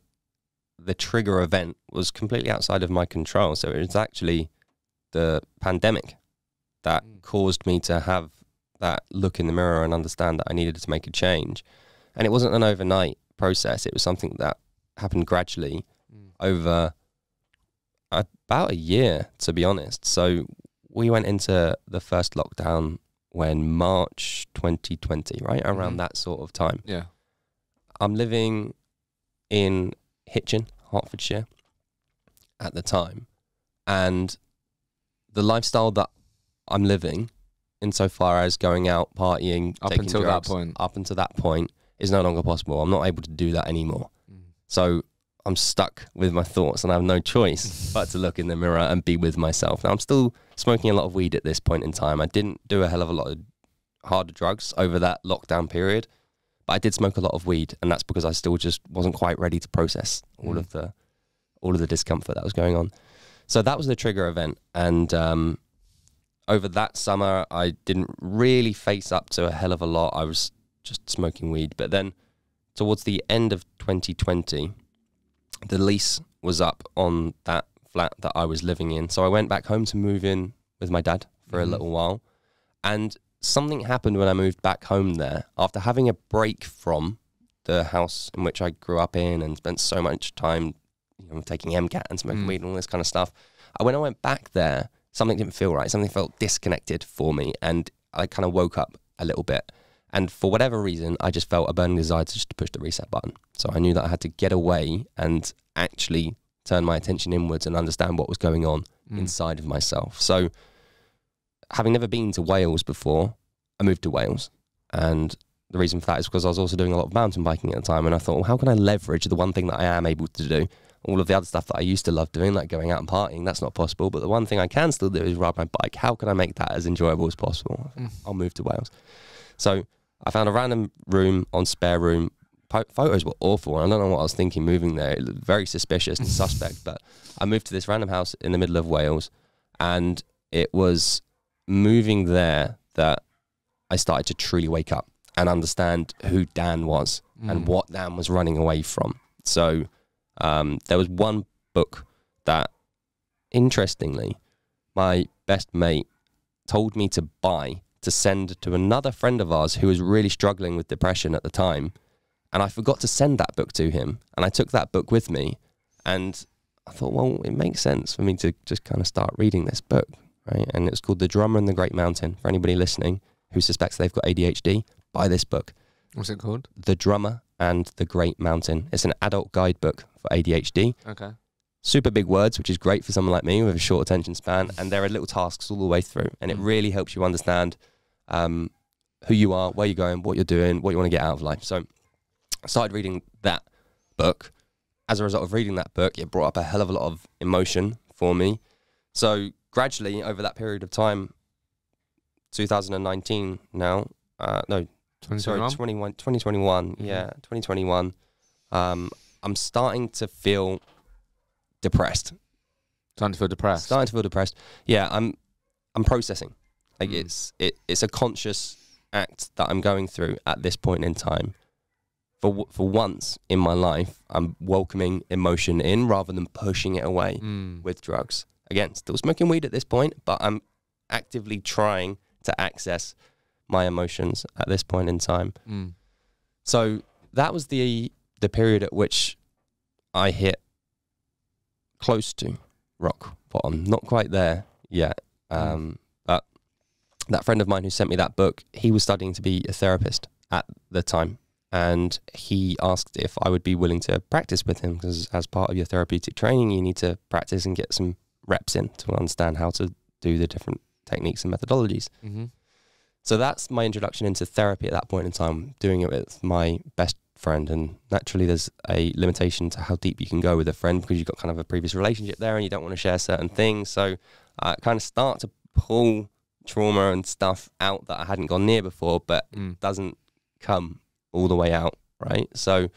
S1: the trigger event was completely outside of my control. So it was actually the pandemic that caused me to have that look in the mirror and understand that I needed to make a change. And it wasn't an overnight process. It was something that happened gradually over about a year, to be honest. So we went into the first lockdown when March 2020, right? Around that sort of time.
S2: Yeah.
S1: I'm living in Hitchin, Hertfordshire at the time. And the lifestyle that I'm living, insofar as going out, partying,
S2: up
S1: taking
S2: until
S1: drugs,
S2: that point,
S1: up until that point, is no longer possible. I'm not able to do that anymore. So I'm stuck with my thoughts, and I have no choice but to look in the mirror and be with myself. Now, I'm still smoking a lot of weed at this point in time. I didn't do a hell of a lot of harder drugs over that lockdown period, but I did smoke a lot of weed, and that's because I still just wasn't quite ready to process all of the all of the discomfort that was going on. So that was the trigger event. And over that summer, I didn't really face up to a hell of a lot. I was just smoking weed. But then towards the end of 2020, the lease was up on that flat that I was living in. So I went back home to move in with my dad for a little while. And something happened when I moved back home there. After having a break from the house in which I grew up in and spent so much time, taking MCAT and smoking weed and all this kind of stuff, when I went back there, something didn't feel right. Something felt disconnected for me, and I kind of woke up a little bit. And for whatever reason, I just felt a burning desire to just push the reset button. So I knew that I had to get away and actually turn my attention inwards and understand what was going on inside of myself. So having never been to Wales before, I moved to Wales. And the reason for that is because I was also doing a lot of mountain biking at the time. And I thought, well, how can I leverage the one thing that I am able to do? All of the other stuff that I used to love doing, like going out and partying, that's not possible. But the one thing I can still do is ride my bike. How can I make that as enjoyable as possible? I'll move to Wales. So I found a random room on Spare Room. Photos were awful. I don't know what I was thinking moving there. It looked very suspicious and suspect. But I moved to this random house in the middle of Wales. And it was moving there that I started to truly wake up and understand who Dan was and what Dan was running away from. So there was one book that, interestingly, my best mate told me to buy to send to another friend of ours who was really struggling with depression at the time. And I forgot to send that book to him. And I took that book with me. And I thought, well, it makes sense for me to just kind of start reading this book, right? And it's called The Drummer and the Great Mountain. For anybody listening who suspects they've got ADHD, buy this book.
S2: What's it called? The
S1: Drummer and the Great Mountain. It's an adult guidebook for ADHD.
S2: Okay.
S1: Super big words, which is great for someone like me with a short attention span. And there are little tasks all the way through. And it really helps you understand who you are, where you're going, what you're doing, what you want to get out of life. So I started reading that book. As a result of reading that book, it brought up a hell of a lot of emotion for me. So gradually, over that period of time, 2019 now, 2021, yeah, 2021, I'm starting to feel depressed.
S2: Starting to feel depressed?
S1: Yeah, I'm processing. Like it's a conscious act that I'm going through at this point in time. For once in my life, I'm welcoming emotion in rather than pushing it away with drugs. Again, still smoking weed at this point, but I'm actively trying to access my emotions at this point in time. So that was the period at which I hit close to rock bottom. Not quite there yet. But that friend of mine who sent me that book, he was studying to be a therapist at the time. And he asked if I would be willing to practice with him, because as part of your therapeutic training, you need to practice and get some reps in to understand how to do the different techniques and methodologies. So that's my introduction into therapy at that point in time, doing it with my best friend. And naturally, there's a limitation to how deep you can go with a friend because you've got kind of a previous relationship there and you don't want to share certain things. So I kind of start to pull trauma and stuff out that I hadn't gone near before, but doesn't come all the way out, right? So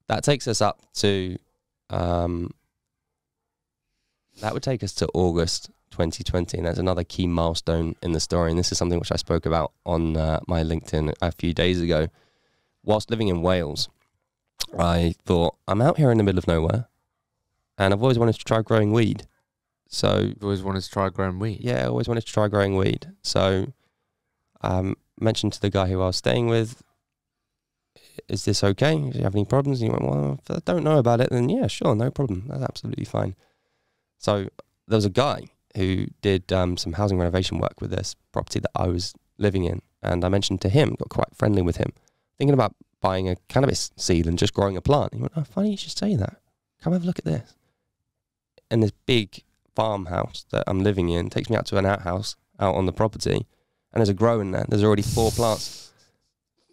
S1: that takes us up to, that would take us to August 2020, and that's another key milestone in the story. And this is something which I spoke about on my LinkedIn a few days ago. Whilst living in Wales, I thought, I'm out here in the middle of nowhere, and I've always wanted to try growing weed. So
S2: you've always wanted to try growing weed?
S1: Yeah, I always wanted to try growing weed. So mentioned to the guy who I was staying with, is this okay? Do you have any problems? And he went, well, if I don't know about it, then yeah, sure, no problem. That's absolutely fine. So there was a guy who did some housing renovation work with this property that I was living in. And I mentioned to him, got quite friendly with him, thinking about buying a cannabis seed and just growing a plant. He went, oh, funny you should say that. Come have a look at this. And this big farmhouse that I'm living in takes me out to an outhouse out on the property. And there's a grow in there. There's already 4 plants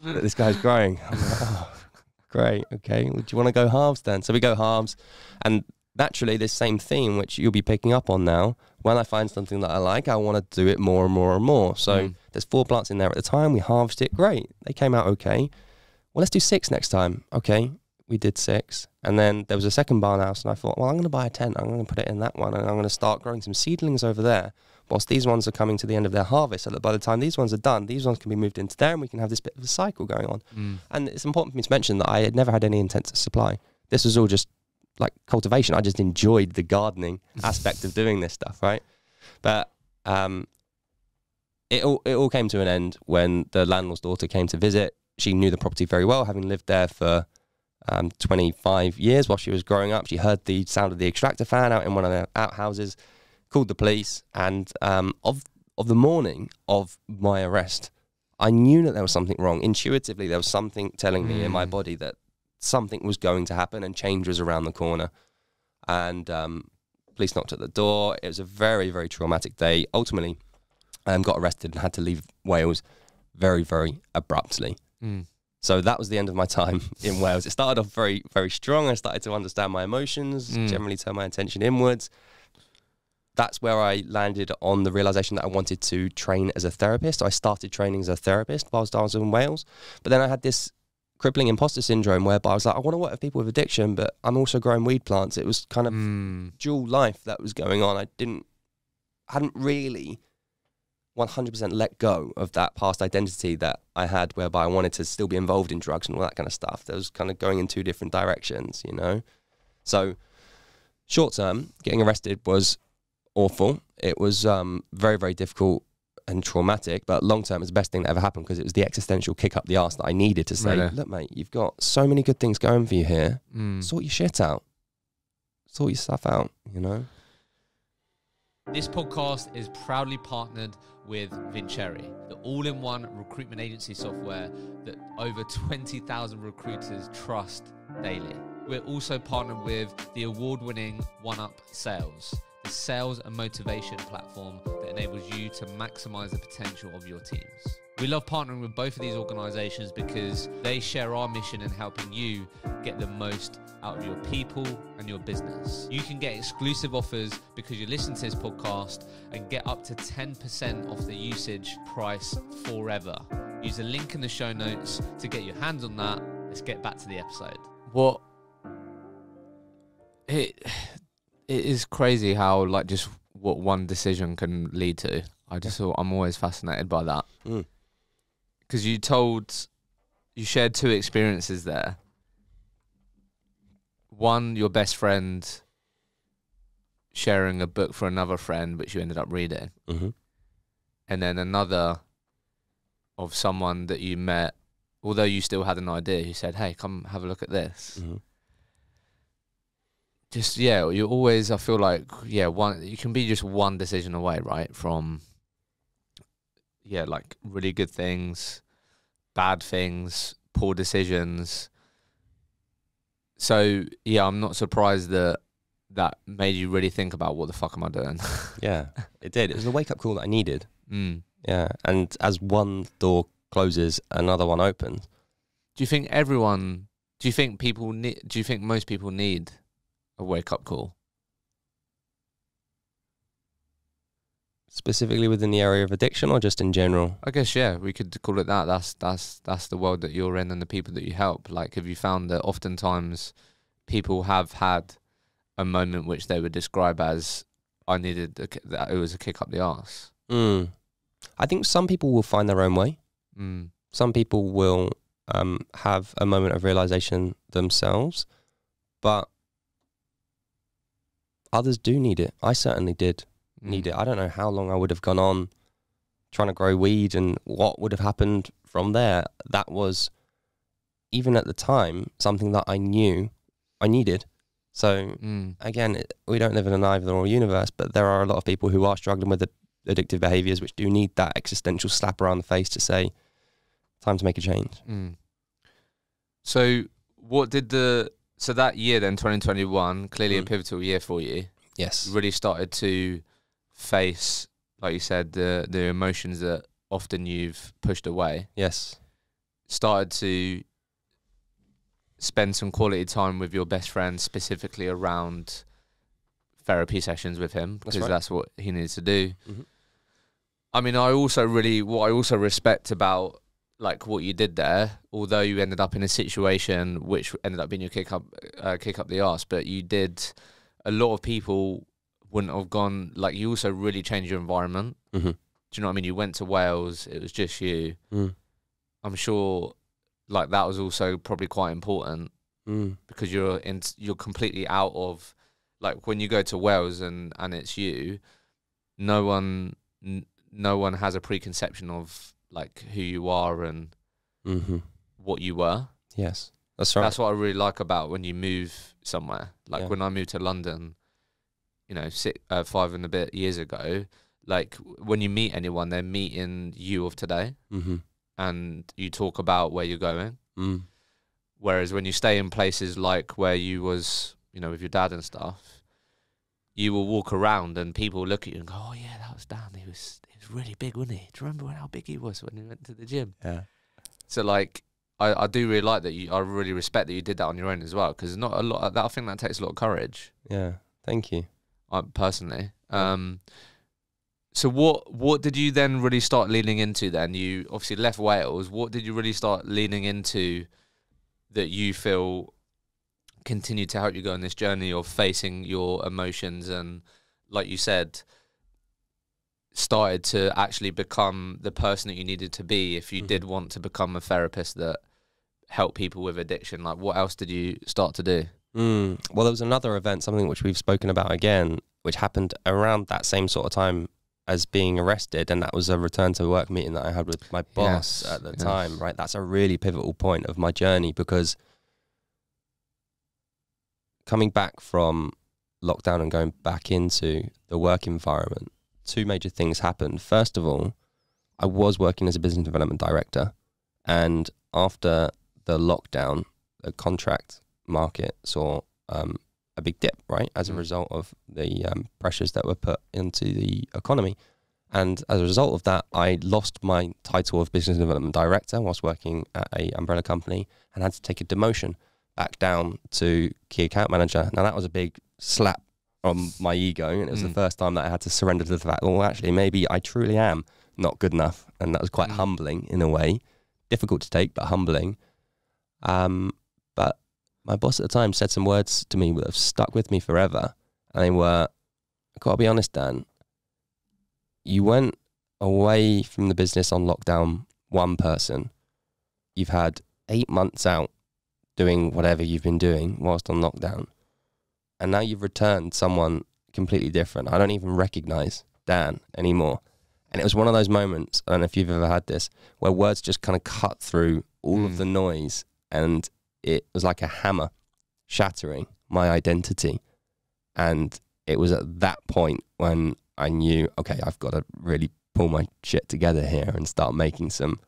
S1: that this guy's growing. I'm like, oh, great. Okay. Well, do you want to go halves then? So we go halves. And naturally, this same theme, which you'll be picking up on now, when I find something that I like, I want to do it more and more and more. So there's 4 plants in there at the time. We harvested it. Great. They came out okay. Well, let's do 6 next time. Okay. we did 6. And then there was a second barn house, and I thought, well, I'm going to buy a tent. I'm going to put it in that one, and I'm going to start growing some seedlings over there, whilst these ones are coming to the end of their harvest, so that by the time these ones are done, these ones can be moved into there, and we can have this bit of a cycle going on. And it's important for me to mention that I had never had any intent to supply. This was all just like cultivation. I just enjoyed the gardening aspect of doing this stuff, right? But it all came to an end when the landlord's daughter came to visit. She knew the property very well, having lived there for 25 years while she was growing up. She heard the sound of the extractor fan out in one of the outhouses, called the police, and of the morning of my arrest, I knew that there was something wrong. Intuitively, there was something telling me in my body that something was going to happen and change was around the corner. And police knocked at the door. It was a very, very traumatic day. Ultimately, got arrested and had to leave Wales very, very abruptly. So that was the end of my time in Wales. It started off very, very strong. I started to understand my emotions, generally turn my attention inwards. That's where I landed on the realization that I wanted to train as a therapist. So I started training as a therapist whilst I was in Wales. But then I had this crippling imposter syndrome whereby I was like, I want to work with people with addiction, but I'm also growing weed plants. It was kind of dual life that was going on. I hadn't really 100% let go of that past identity that I had, whereby I wanted to still be involved in drugs and all that kind of stuff. That was kind of going in 2 different directions, you know? So short term, getting arrested was awful. It was very, very difficult and traumatic, but long term, it's the best thing that ever happened, because it was the existential kick up the arse that I needed to say, look, mate, you've got so many good things going for you here. Sort your shit out. Sort your stuff out, you know?
S2: This podcast is proudly partnered with Vincere, the all-in-one recruitment agency software that over 20,000 recruiters trust daily. We're also partnered with the award-winning OneUp Sales, the sales and motivation platform that enables you to maximize the potential of your teams. We love partnering with both of these organizations because they share our mission in helping you get the most out of your people and your business. You can get exclusive offers because you listen to this podcast and get up to 10% off the usage price forever. Use the link in the show notes to get your hands on that. Let's get back to the episode. It is crazy how like just what one decision can lead to. I'm always fascinated by that. Because you shared 2 experiences there. One, your best friend sharing a book for another friend, which you ended up reading. And then another of someone that you met, although you still had an idea, who said, hey, come have a look at this. Just, you always, I feel like, you can be just one decision away, right? From, like really good things, bad things, poor decisions. So, I'm not surprised that made you really think about what the fuck am I doing?
S1: Yeah, it did. It was the wake-up call that I needed. Yeah, and as one door closes, another one opens.
S2: Do you think most people need a wake-up call?
S1: Specifically within the area of addiction, or just in general?
S2: I guess, we could call it that. That's the world that you're in and the people that you help. Like, have you found that oftentimes people have had a moment which they would describe as, that it was a kick up the arse?
S1: I think some people will find their own way. Some people will have a moment of realization themselves, but others do need it. I certainly did need it. I don't know how long I would have gone on trying to grow weed and what would have happened from there. That was, even at the time, something that I knew I needed. So again, we don't live in an either-or universe, but there are a lot of people who are struggling with addictive behaviors which do need that existential slap around the face to say, time to make a change.
S2: So so that year then, 2021, clearly a pivotal year for you.
S1: Yes.
S2: You really started to face, like you said, the emotions that often you've pushed away.
S1: Yes.
S2: Started to spend some quality time with your best friend, specifically around therapy sessions with him, because that's what he needs to do. I mean, what I also respect about like what you did there, although you ended up in a situation which ended up being your kick up the arse, but you did, a lot of people wouldn't have gone, like you also really changed your environment.
S1: Mm-hmm.
S2: Do you know what I mean? You went to Wales, it was just you.
S1: Mm.
S2: I'm sure like that was also probably quite important because you're completely out of, like when you go to Wales and it's you, no one has a preconception of like who you are and what you were.
S1: Yes, that's right.
S2: That's what I really like about when you move somewhere. Like
S1: Yeah.
S2: when I moved to London, you know, 5 and a bit years ago, like when you meet anyone, they're meeting you of today and you talk about where you're going. Whereas when you stay in places like where you was, you know, with your dad and stuff, you will walk around and people look at you and go, oh yeah, that was Dan. He was really big, wasn't he? Do you remember how big he was when he went to the gym?
S1: Yeah.
S2: So like, I do really like that. I really respect that you did that on your own as well, because not a lot. I think that takes a lot of courage.
S1: Yeah. Thank you.
S2: Personally. So what did you then really start leaning into then? You obviously left Wales. What did you really start leaning into that you feel continued to help you go on this journey of facing your emotions and, like you said, started to actually become the person that you needed to be if you did want to become a therapist that helped people with addiction? Like, what else did you start to do?
S1: Well, there was another event, something which we've spoken about again, which happened around that same sort of time as being arrested, and that was a return to work meeting that I had with my boss at the time, right? That's a really pivotal point of my journey, because coming back from lockdown and going back into the work environment, two major things happened. First of all, I was working as a business development director, and after the lockdown, the contract market saw a big dip, right, as a result of the pressures that were put into the economy. And as a result of that, I lost my title of business development director whilst working at a umbrella company, and had to take a demotion back down to key account manager. Now that was a big slap on my ego, and it was the first time that I had to surrender to the fact, well, actually, maybe I truly am not good enough. And that was quite humbling in a way, difficult to take, but humbling. But my boss at the time said some words to me that have stuck with me forever. And they were, I've got to be honest, Dan, you went away from the business on lockdown one person. You've had 8 months out doing whatever you've been doing whilst on lockdown. And now you've returned someone completely different. I don't even recognize Dan anymore. And it was one of those moments, I don't know if you've ever had this, where words just kind of cut through all of the noise, and it was like a hammer shattering my identity. And it was at that point when I knew, okay, I've got to really pull my shit together here and start making some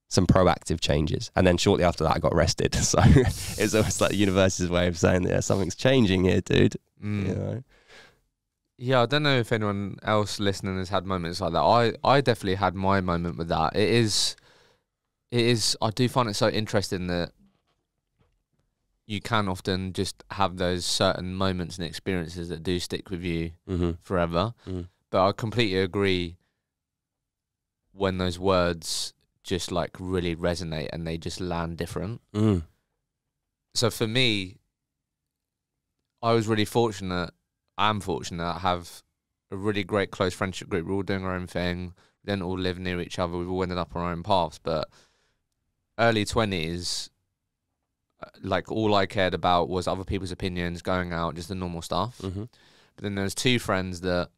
S1: proactive changes. And then shortly after that, I got arrested. So it's almost like the universe's way of saying, yeah, something's changing here, dude. You know?
S2: Yeah, I don't know if anyone else listening has had moments like that. I definitely had my moment with that. It is, I do find it so interesting that you can often just have those certain moments and experiences that do stick with you forever. But I completely agree when those words just like really resonate and they just land different. So for me, I was really fortunate. I'm fortunate. I have a really great close friendship group. We're all doing our own thing. We didn't all live near each other. We've all ended up on our own paths. But early 20s, like all I cared about was other people's opinions, going out, just the normal stuff. But then there was two friends that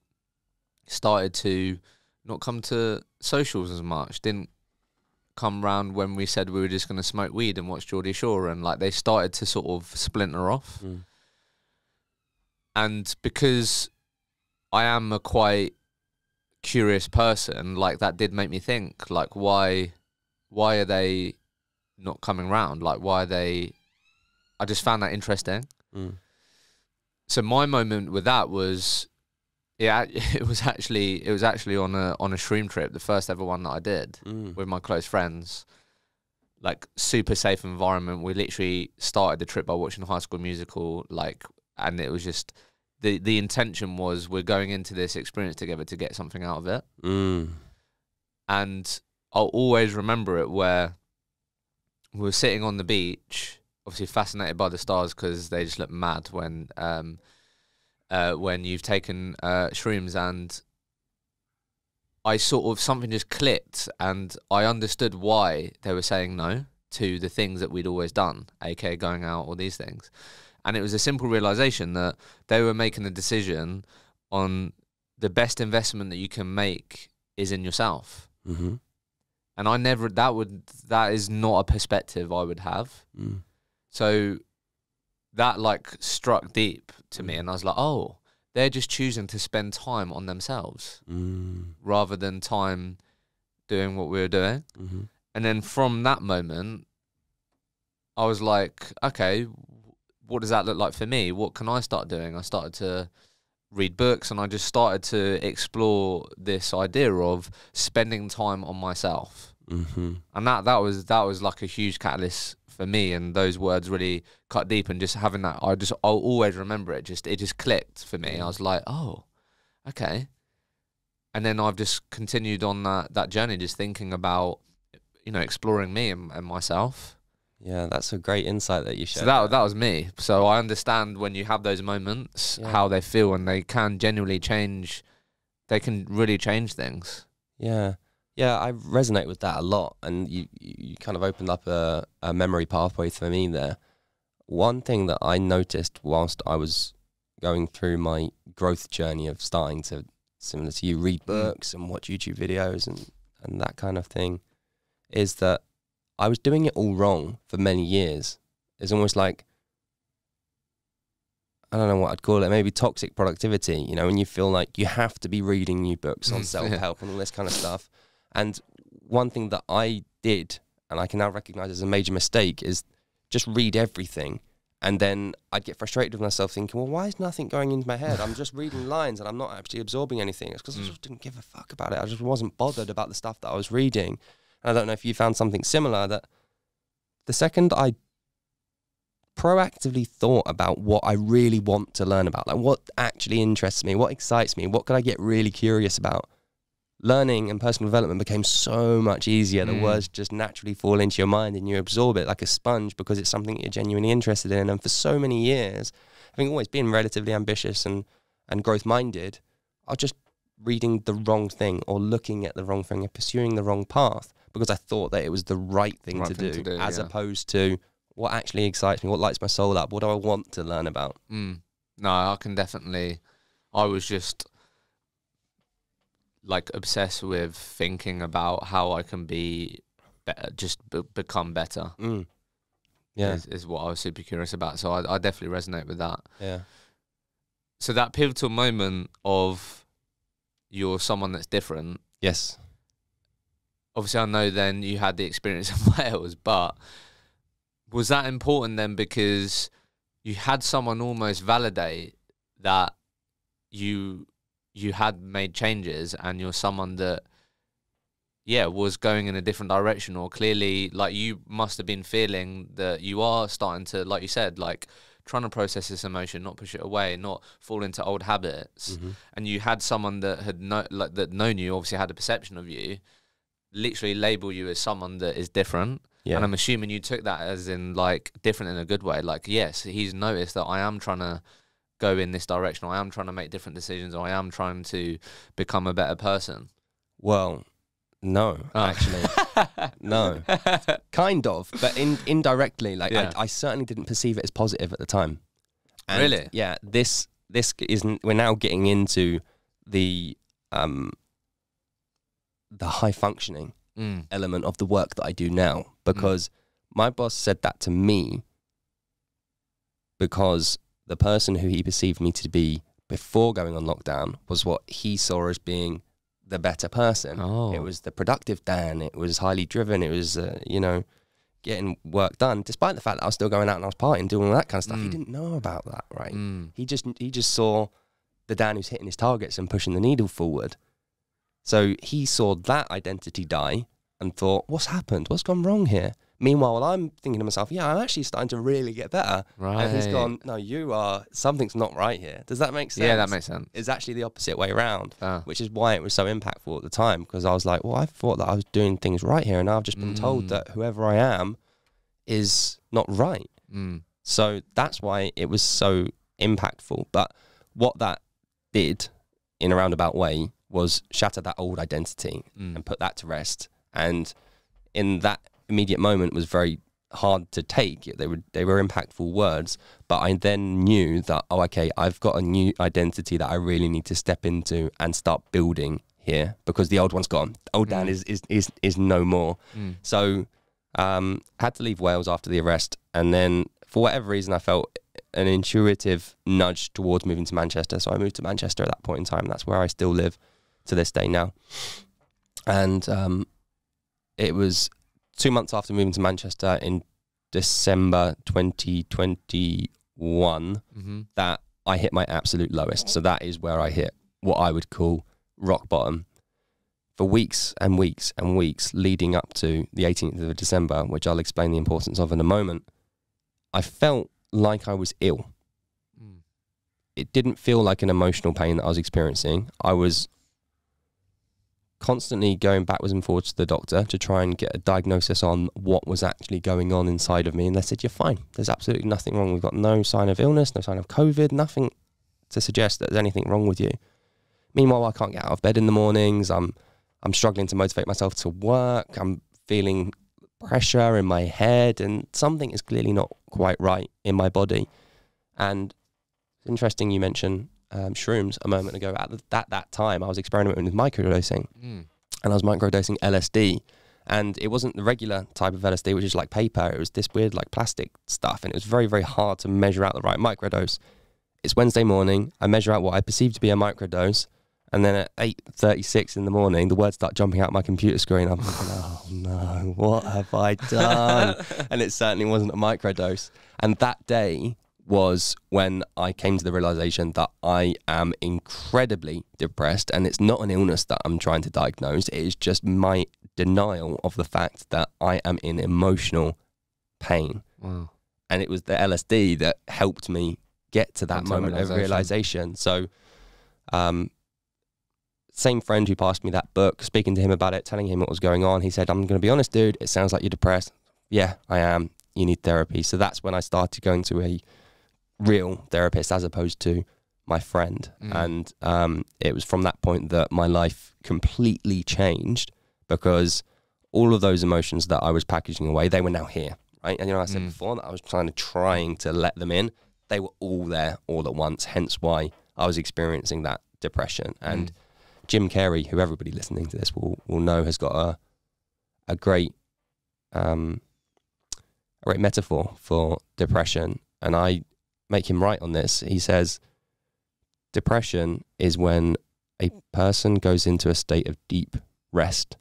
S2: started to not come to socials as much, didn't come round when we said we were just going to smoke weed and watch Geordie Shore, and like they started to sort of splinter off. And because I am a quite curious person, like that did make me think, like why are they not coming round? Like why are they? I just found that interesting. So my moment with that was, it was actually on a Shroom trip, the first ever one that I did with my close friends. Like super safe environment. We literally started the trip by watching High School Musical, like, and it was just the intention was we're going into this experience together to get something out of it. And I'll always remember it, where we were sitting on the beach, obviously fascinated by the stars because they just look mad when you've taken shrooms, and I sort of, something just clicked, and I understood why they were saying no to the things that we'd always done, aka going out, or these things. And it was a simple realization that they were making a decision on the best investment that you can make is in yourself.
S1: Mm-hmm.
S2: And I never, that is not a perspective I would have.
S1: Mm.
S2: So that like struck deep to me, and I was like, oh, they're just choosing to spend time on themselves rather than time doing what we were doing.
S1: Mm-hmm.
S2: And then from that moment, I was like, okay, what does that look like for me? What can I start doing? I started to read books, and I just started to explore this idea of spending time on myself.
S1: Mm-hmm.
S2: And that was like a huge catalyst for me, and those words really cut deep, and just having that, I'll always remember it. It just clicked for me. I was like, oh, okay. And then I've just continued on that journey, just thinking about, exploring me and myself.
S1: Yeah, that's a great insight that you shared.
S2: So that was me. So I understand when you have those moments, how they feel, and they can genuinely change. They can really change things.
S1: Yeah. Yeah, I resonate with that a lot, and you kind of opened up a memory pathway for me there. One thing that I noticed whilst I was going through my growth journey of starting to, similar to you, read books and watch YouTube videos and that kind of thing, is that I was doing it all wrong for many years. It's almost like, I don't know what I'd call it, maybe toxic productivity, when you feel like you have to be reading new books on self-help and all this kind of stuff. And one thing that I did, and I can now recognize as a major mistake, is just read everything. And then I'd get frustrated with myself thinking, well, why is nothing going into my head? I'm just reading lines and I'm not actually absorbing anything. It's because I just didn't give a fuck about it. I just wasn't bothered about the stuff that I was reading. And I don't know if you found something similar, that the second I proactively thought about what I really want to learn about, like what actually interests me, what excites me, what could I get really curious about, learning and personal development became so much easier. The words just naturally fall into your mind and you absorb it like a sponge because it's something you're genuinely interested in. And for so many years, having always been relatively ambitious and growth-minded, I was just reading the wrong thing or looking at the wrong thing or pursuing the wrong path because I thought that it was the right thing to do, as opposed to what actually excites me, what lights my soul up, what do I want to learn about.
S2: No, I can definitely, I was just like obsessed with thinking about how I can be better, become better.
S1: Yeah,
S2: is what I was super curious about. So I definitely resonate with that.
S1: Yeah.
S2: So that pivotal moment of you're someone that's different.
S1: Yes.
S2: Obviously, I know then you had the experience in Wales, but was that important then because you had someone almost validate that you had made changes and you're someone that, was going in a different direction, or clearly, like, you must have been feeling that you are starting to, like you said, like, trying to process this emotion, not push it away, not fall into old habits. And you had someone that had known you, obviously had a perception of you, literally label you as someone that is different. Yeah. And I'm assuming you took that as in, like, different in a good way. Like, yes, he's noticed that I am trying to go in this direction, or I am trying to make different decisions, or I am trying to become a better person.
S1: Well, no, actually. No. Kind of, but indirectly. Like, I certainly didn't perceive it as positive at the time. And
S2: really?
S1: Yeah, this isn't, we're now getting into the high functioning element of the work that I do now, because my boss said that to me because the person who he perceived me to be before going on lockdown was what he saw as being the better person. It was the productive Dan. It was highly driven. It was, getting work done, despite the fact that I was still going out and I was partying, doing all that kind of stuff. He didn't know about that, right? He just saw the Dan who's hitting his targets and pushing the needle forward. So he saw that identity die and thought, what's happened? What's gone wrong here? Meanwhile, I'm thinking to myself, yeah, I'm actually starting to really get better.
S2: Right.
S1: And he's gone, no, something's not right here. Does that make sense?
S2: Yeah, that makes sense.
S1: It's actually the opposite way around, which is why it was so impactful at the time, because I was like, well, I thought that I was doing things right here, and now I've just been told that whoever I am is not right. So that's why it was so impactful. But what that did in a roundabout way was shatter that old identity and put that to rest. And in that immediate moment was very hard to take. They were impactful words, but I then knew that, oh, okay, I've got a new identity that I really need to step into and start building here, because the old one's gone. Old Dan is no more. So had to leave Wales after the arrest, and then for whatever reason I felt an intuitive nudge towards moving to Manchester. So I moved to Manchester at that point in time. That's where I still live to this day now. And it was 2 months after moving to Manchester in December 2021 that I hit my absolute lowest. So that is where I hit what I would call rock bottom. For weeks and weeks and weeks leading up to the 18th of December, which I'll explain the importance of in a moment, I felt like I was ill. It didn't feel like an emotional pain that I was experiencing. I was constantly going backwards and forwards to the doctor to try and get a diagnosis on what was actually going on inside of me. And they said, you're fine. There's absolutely nothing wrong. We've got no sign of illness, no sign of COVID, nothing to suggest that there's anything wrong with you. Meanwhile, I can't get out of bed in the mornings. I'm struggling to motivate myself to work. I'm feeling pressure in my head, and something is clearly not quite right in my body. And it's interesting you mentioned shrooms a moment ago. At that time, I was experimenting with microdosing, and I was microdosing LSD, and it wasn't the regular type of LSD, which is like paper. It was this weird like plastic stuff, and it was very, very hard to measure out the right microdose. It's Wednesday morning. I measure out what I perceive to be a microdose, and then at 8:36 in the morning, the words start jumping out my computer screen. I'm thinking, oh no, what have I done? And it certainly wasn't a microdose. And that day was when I came to the realization that I am incredibly depressed, and it's not an illness that I'm trying to diagnose. It is just my denial of the fact that I am in emotional pain.
S2: Wow.
S1: And it was the LSD that helped me get to that moment of realization. So, same friend who passed me that book, speaking to him about it, telling him what was going on, he said, I'm going to be honest, dude, it sounds like you're depressed. Yeah, I am. You need therapy. So that's when I started going to a real therapist as opposed to my friend. And it was from that point that my life completely changed, because all of those emotions that I was packaging away, they were now here, right? And I said before that I was trying to let them in. They were all there all at once, hence why I was experiencing that depression. And Jim Carrey, who everybody listening to this will know, has got a great metaphor for depression, and I make him right on this. He says, depression is when a person goes into a state of deep rest.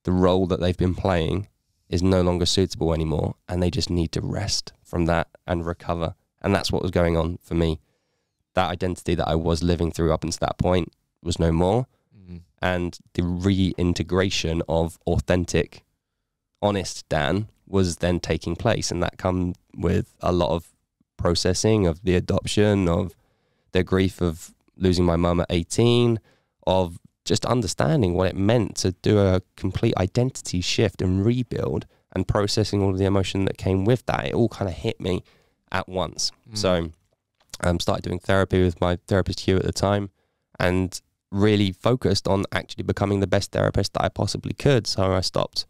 S1: The role that they've been playing is no longer suitable anymore, and they just need to rest from that and recover. And that's what was going on for me. That identity that I was living through up until that point was no more. And the reintegration of authentic, honest Dan was then taking place. And that come with a lot of processing of the adoption, of the grief of losing my mum at 18, of just understanding what it meant to do a complete identity shift and rebuild, and processing all of the emotion that came with that. It all kind of hit me at once. So I started doing therapy with my therapist Hugh at the time, and really focused on actually becoming the best therapist that I possibly could. So I stopped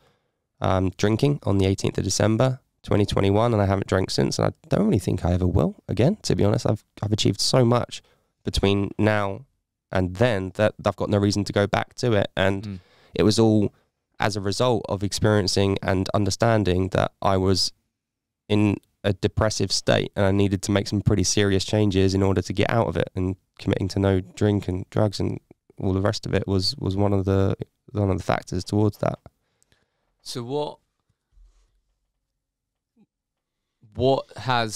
S1: drinking on the 18th of December 2021, and I haven't drank since, and I don't really think I ever will again, to be honest. I've achieved so much between now and then that I've got no reason to go back to it. And it was all as a result of experiencing and understanding that I was in a depressive state, and I needed to make some pretty serious changes in order to get out of it. And committing to no drink and drugs and all the rest of it was one of the factors towards that.
S2: So what are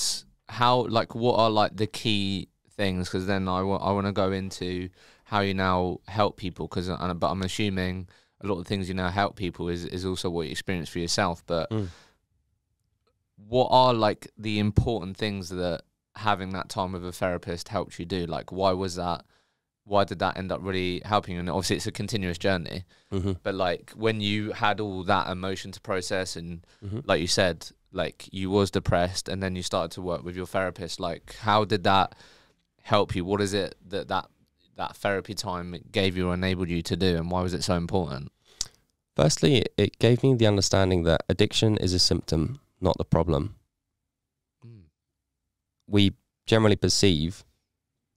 S2: like the key things? Because then I want to go into how you now help people, but I'm assuming a lot of the things you now help people is also what you experience for yourself. But what are like the important things that having that time with a therapist helped you do? Like, why was that? Why did that end up really helping you? And obviously it's a continuous journey, but like when you had all that emotion to process and like you said, like you was depressed and then you started to work with your therapist, like how did that help you? What is it that therapy time gave you or enabled you to do, and why was it so important?
S1: Firstly, it gave me the understanding that addiction is a symptom, not the problem. We generally perceive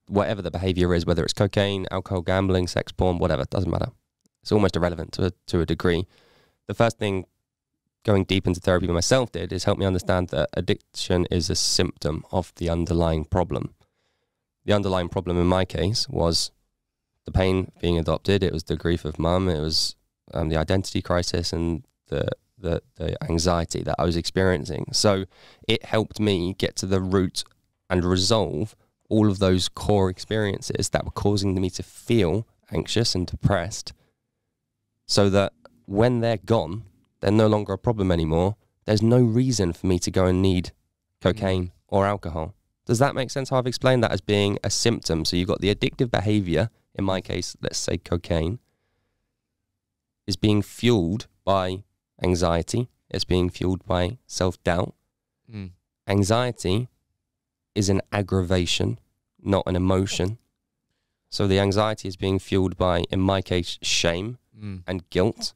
S1: whatever the behavior is, whether it's cocaine, alcohol, gambling, sex, porn, whatever, doesn't matter. It's almost irrelevant to a degree. The first thing going deep into therapy by myself did is help me understand that addiction is a symptom of the underlying problem. The underlying problem in my case was the pain being adopted. It was the grief of mum. It was the identity crisis and the anxiety that I was experiencing. So it helped me get to the root and resolve all of those core experiences that were causing me to feel anxious and depressed, so that when they're gone, they're no longer a problem anymore. There's no reason for me to go and need cocaine or alcohol. Does that make sense how I've explained that as being a symptom? So you've got the addictive behavior, in my case, let's say cocaine, is being fueled by anxiety. It's being fueled by self-doubt. Anxiety is an aggravation, not an emotion. So the anxiety is being fueled by, in my case, shame and guilt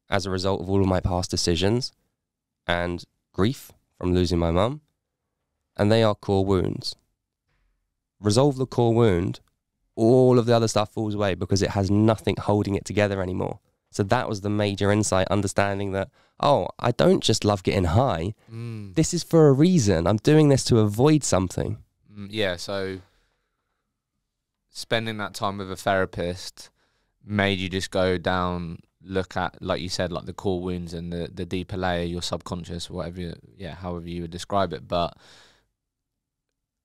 S1: as a result of all of my past decisions, and grief from losing my mum. And they are core wounds. Resolve the core wound, all of the other stuff falls away because it has nothing holding it together anymore. So that was the major insight, understanding that, oh, I don't just love getting high. This is for a reason. I'm doing this to avoid something.
S2: Yeah, so spending that time with a therapist made you just go down, look at, like you said, like the core wounds and the deeper layer, your subconscious, whatever, however you would describe it. But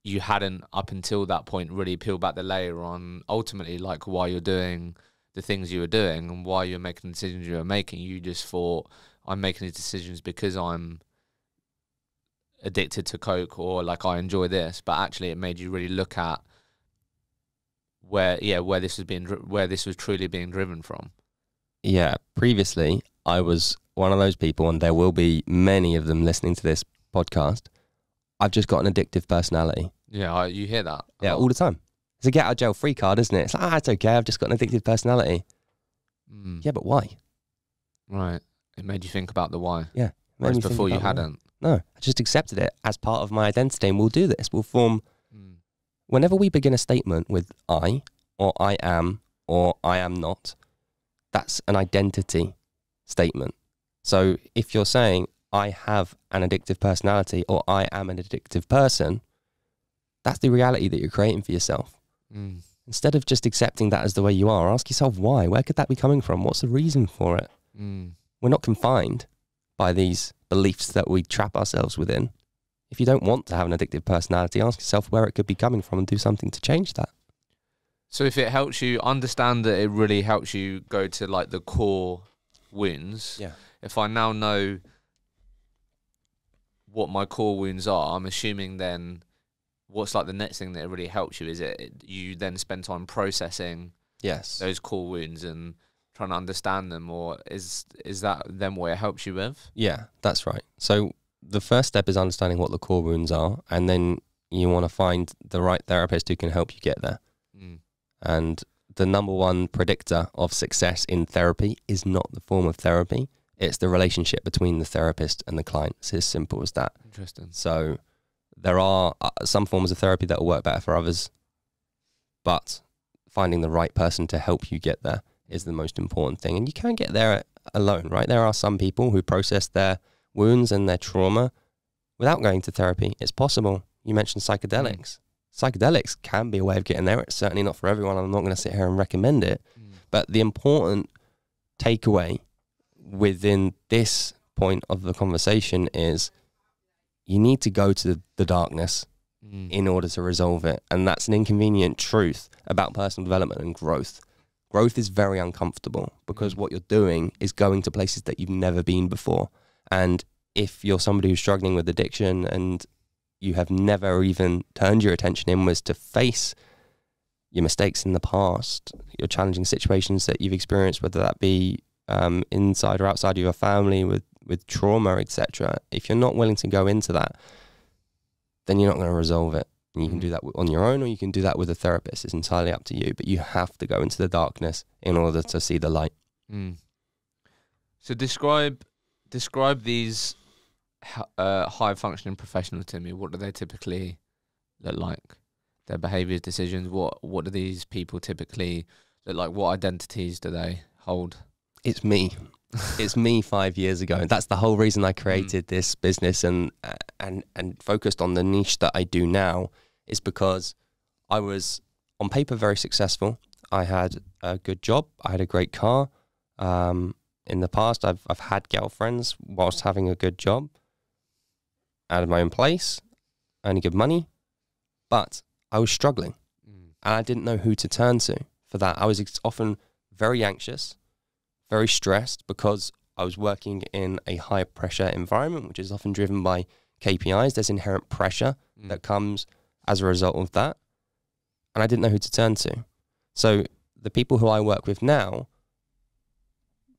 S2: you hadn't, up until that point, really peeled back the layer on ultimately like why you're doing the things you were doing and why you're making the decisions you were making. You just thought, I'm making these decisions because I'm addicted to coke, or like I enjoy this. But actually it made you really look at where this was truly being driven from.
S1: Yeah, previously I was one of those people, and there will be many of them listening to this podcast. I've just got an addictive personality.
S2: Yeah, you hear that?
S1: Yeah, all the time. It's a get out of jail free card, isn't it? It's like, it's okay, I've just got an addictive personality. Yeah, but why?
S2: Right. It made you think about the why.
S1: Yeah.
S2: Whereas before you hadn't.
S1: No, I just accepted it as part of my identity, and we'll do this. We'll form... Whenever we begin a statement with I, or I am, or I am not, that's an identity statement. So if you're saying, I have an addictive personality, or I am an addictive person, that's the reality that you're creating for yourself. Instead of just accepting that as the way you are, ask yourself why. Where could that be coming from? What's the reason for it? We're not confined by these beliefs that we trap ourselves within. If you don't want to have an addictive personality, ask yourself where it could be coming from and do something to change that.
S2: So if it helps you understand that, it really helps you go to like the core wounds. Yeah. If I now know what my core wounds are, I'm assuming then what's like the next thing that really helps you? Is it you then spend time processing those core wounds and trying to understand them, or is that then what it helps you with? Yeah,
S1: that's right. So the first step is understanding what the core wounds are, and then you want to find the right therapist who can help you get there. And the number one predictor of success in therapy is not the form of therapy. It's the relationship between the therapist and the client. It's as simple as that.
S2: Interesting.
S1: So there are some forms of therapy that will work better for others, but finding the right person to help you get there is the most important thing. And you can't get there alone, right? There are some people who process their wounds and their trauma without going to therapy. It's possible. You mentioned psychedelics. Psychedelics can be a way of getting there. It's certainly not for everyone. I'm not going to sit here and recommend it. But the important takeaway within this point of the conversation is you need to go to the darkness in order to resolve it. And that's an inconvenient truth about personal development and growth. Growth is very uncomfortable because what you're doing is going to places that you've never been before. And if you're somebody who's struggling with addiction and you have never even turned your attention inwards to face your mistakes in the past, your challenging situations that you've experienced, whether that be inside or outside of your family with trauma, etc. If you're not willing to go into that, then you're not going to resolve it. And you can do that on your own, or you can do that with a therapist. It's entirely up to you, but you have to go into the darkness in order to see the light.
S2: So describe these high functioning professionals to me. What do they typically look like? Their behaviours, decisions. What do these people typically look like? What identities do they hold?
S1: It's me. It's me 5 years ago. And that's the whole reason I created this business and focused on the niche that I do now, is because I was on paper very successful. I had a good job. I had a great car. In the past, I've had girlfriends whilst having a good job. I had my own place, earning good money, but I was struggling and I didn't know who to turn to for that. I was often very anxious, very stressed, because I was working in a high pressure environment, which is often driven by KPIs. There's inherent pressure that comes as a result of that. And I didn't know who to turn to. So the people who I work with now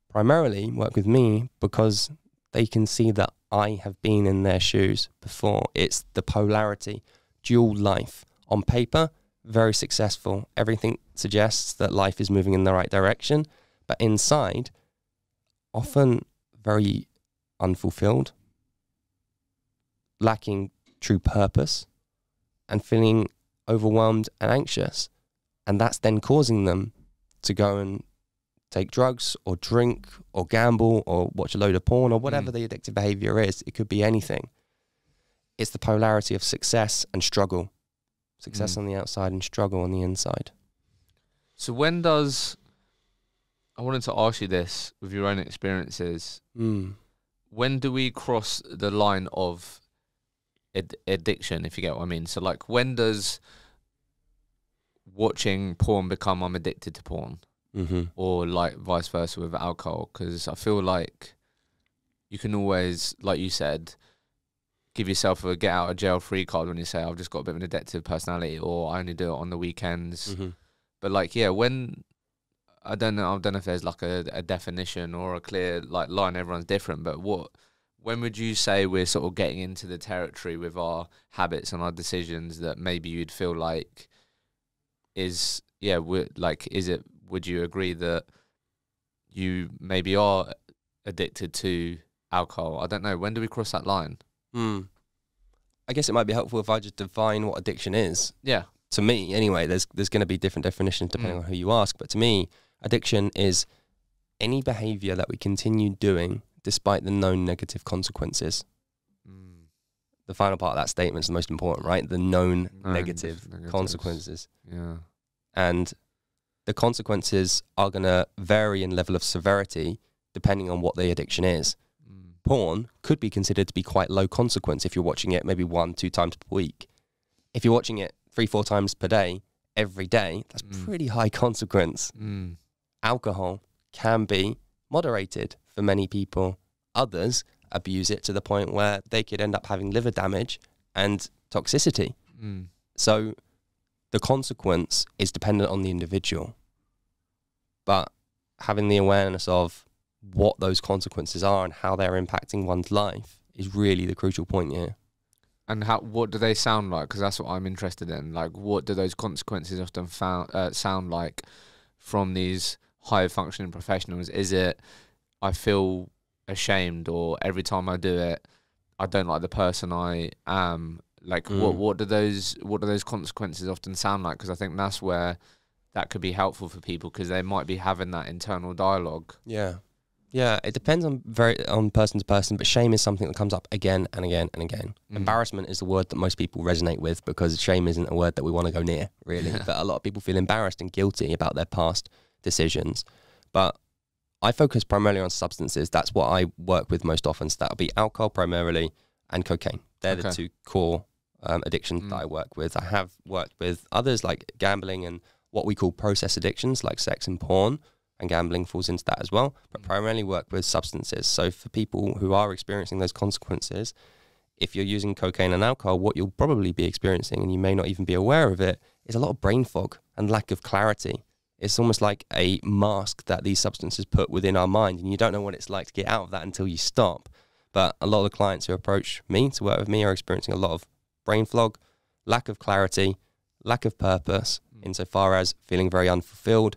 S1: primarily work with me because they can see that I have been in their shoes before. It's the polarity, dual life. On paper, very successful. Everything suggests that life is moving in the right direction. But inside, often very unfulfilled, lacking true purpose, and feeling overwhelmed and anxious. And that's then causing them to go and take drugs or drink or gamble or watch a load of porn or whatever the addictive behavior is. It could be anything. It's the polarity of success and struggle. Success on the outside and struggle on the inside.
S2: So when does... I wanted to ask you this with your own experiences. When do we cross the line of addiction, if you get what I mean? So like, when does watching porn become I'm addicted to porn? Or like vice versa with alcohol? Because I feel like you can always, like you said, give yourself a get out of jail free card when you say I've just got a bit of an addictive personality, or I only do it on the weekends. But like, yeah, when... I don't know if there's like a definition or a clear like line. Everyone's different, but when would you say we're sort of getting into the territory with our habits and our decisions that maybe you'd feel like would you agree that you maybe are addicted to alcohol? I don't know. When do we cross that line?
S1: I guess it might be helpful if I just define what addiction is.
S2: Yeah.
S1: To me, anyway, there's going to be different definitions depending on who you ask. But to me, addiction is any behavior that we continue doing despite the known negative consequences. The final part of that statement is the most important, right? The known negative consequences.
S2: Yeah.
S1: And the consequences are going to vary in level of severity depending on what the addiction is. Porn could be considered to be quite low consequence if you're watching it maybe 1-2 times per week. If you're watching it 3-4 times per day, every day, that's pretty high consequence. Alcohol can be moderated for many people. Others abuse it to the point where they could end up having liver damage and toxicity. So the consequence is dependent on the individual. But having the awareness of what those consequences are and how they're impacting one's life is really the crucial point here.
S2: And what do they sound like? Because that's what I'm interested in. Like, what do those consequences often sound like from these high functioning professionals? Is it, I feel ashamed, or every time I do it, I don't like the person I am? Like, what do those consequences often sound like? Because I think that's where that could be helpful for people, because they might be having that internal dialogue.
S1: Yeah, it depends on person to person, but shame is something that comes up again and again and again. Embarrassment is the word that most people resonate with, because shame isn't a word that we want to go near, really. But a lot of people feel embarrassed and guilty about their past decisions. But I focus primarily on substances. That's what I work with most often. So that'll be alcohol primarily and cocaine. They're the two core addictions that I work with. I have worked with others like gambling and what we call process addictions like sex and porn. and gambling falls into that as well, but primarily work with substances. So for people who are experiencing those consequences, if you're using cocaine and alcohol, what you'll probably be experiencing, and you may not even be aware of it, is a lot of brain fog and lack of clarity. It's almost like a mask that these substances put within our mind, and you don't know what it's like to get out of that until you stop. But a lot of the clients who approach me to work with me are experiencing a lot of brain fog, lack of clarity, lack of purpose, insofar as feeling very unfulfilled,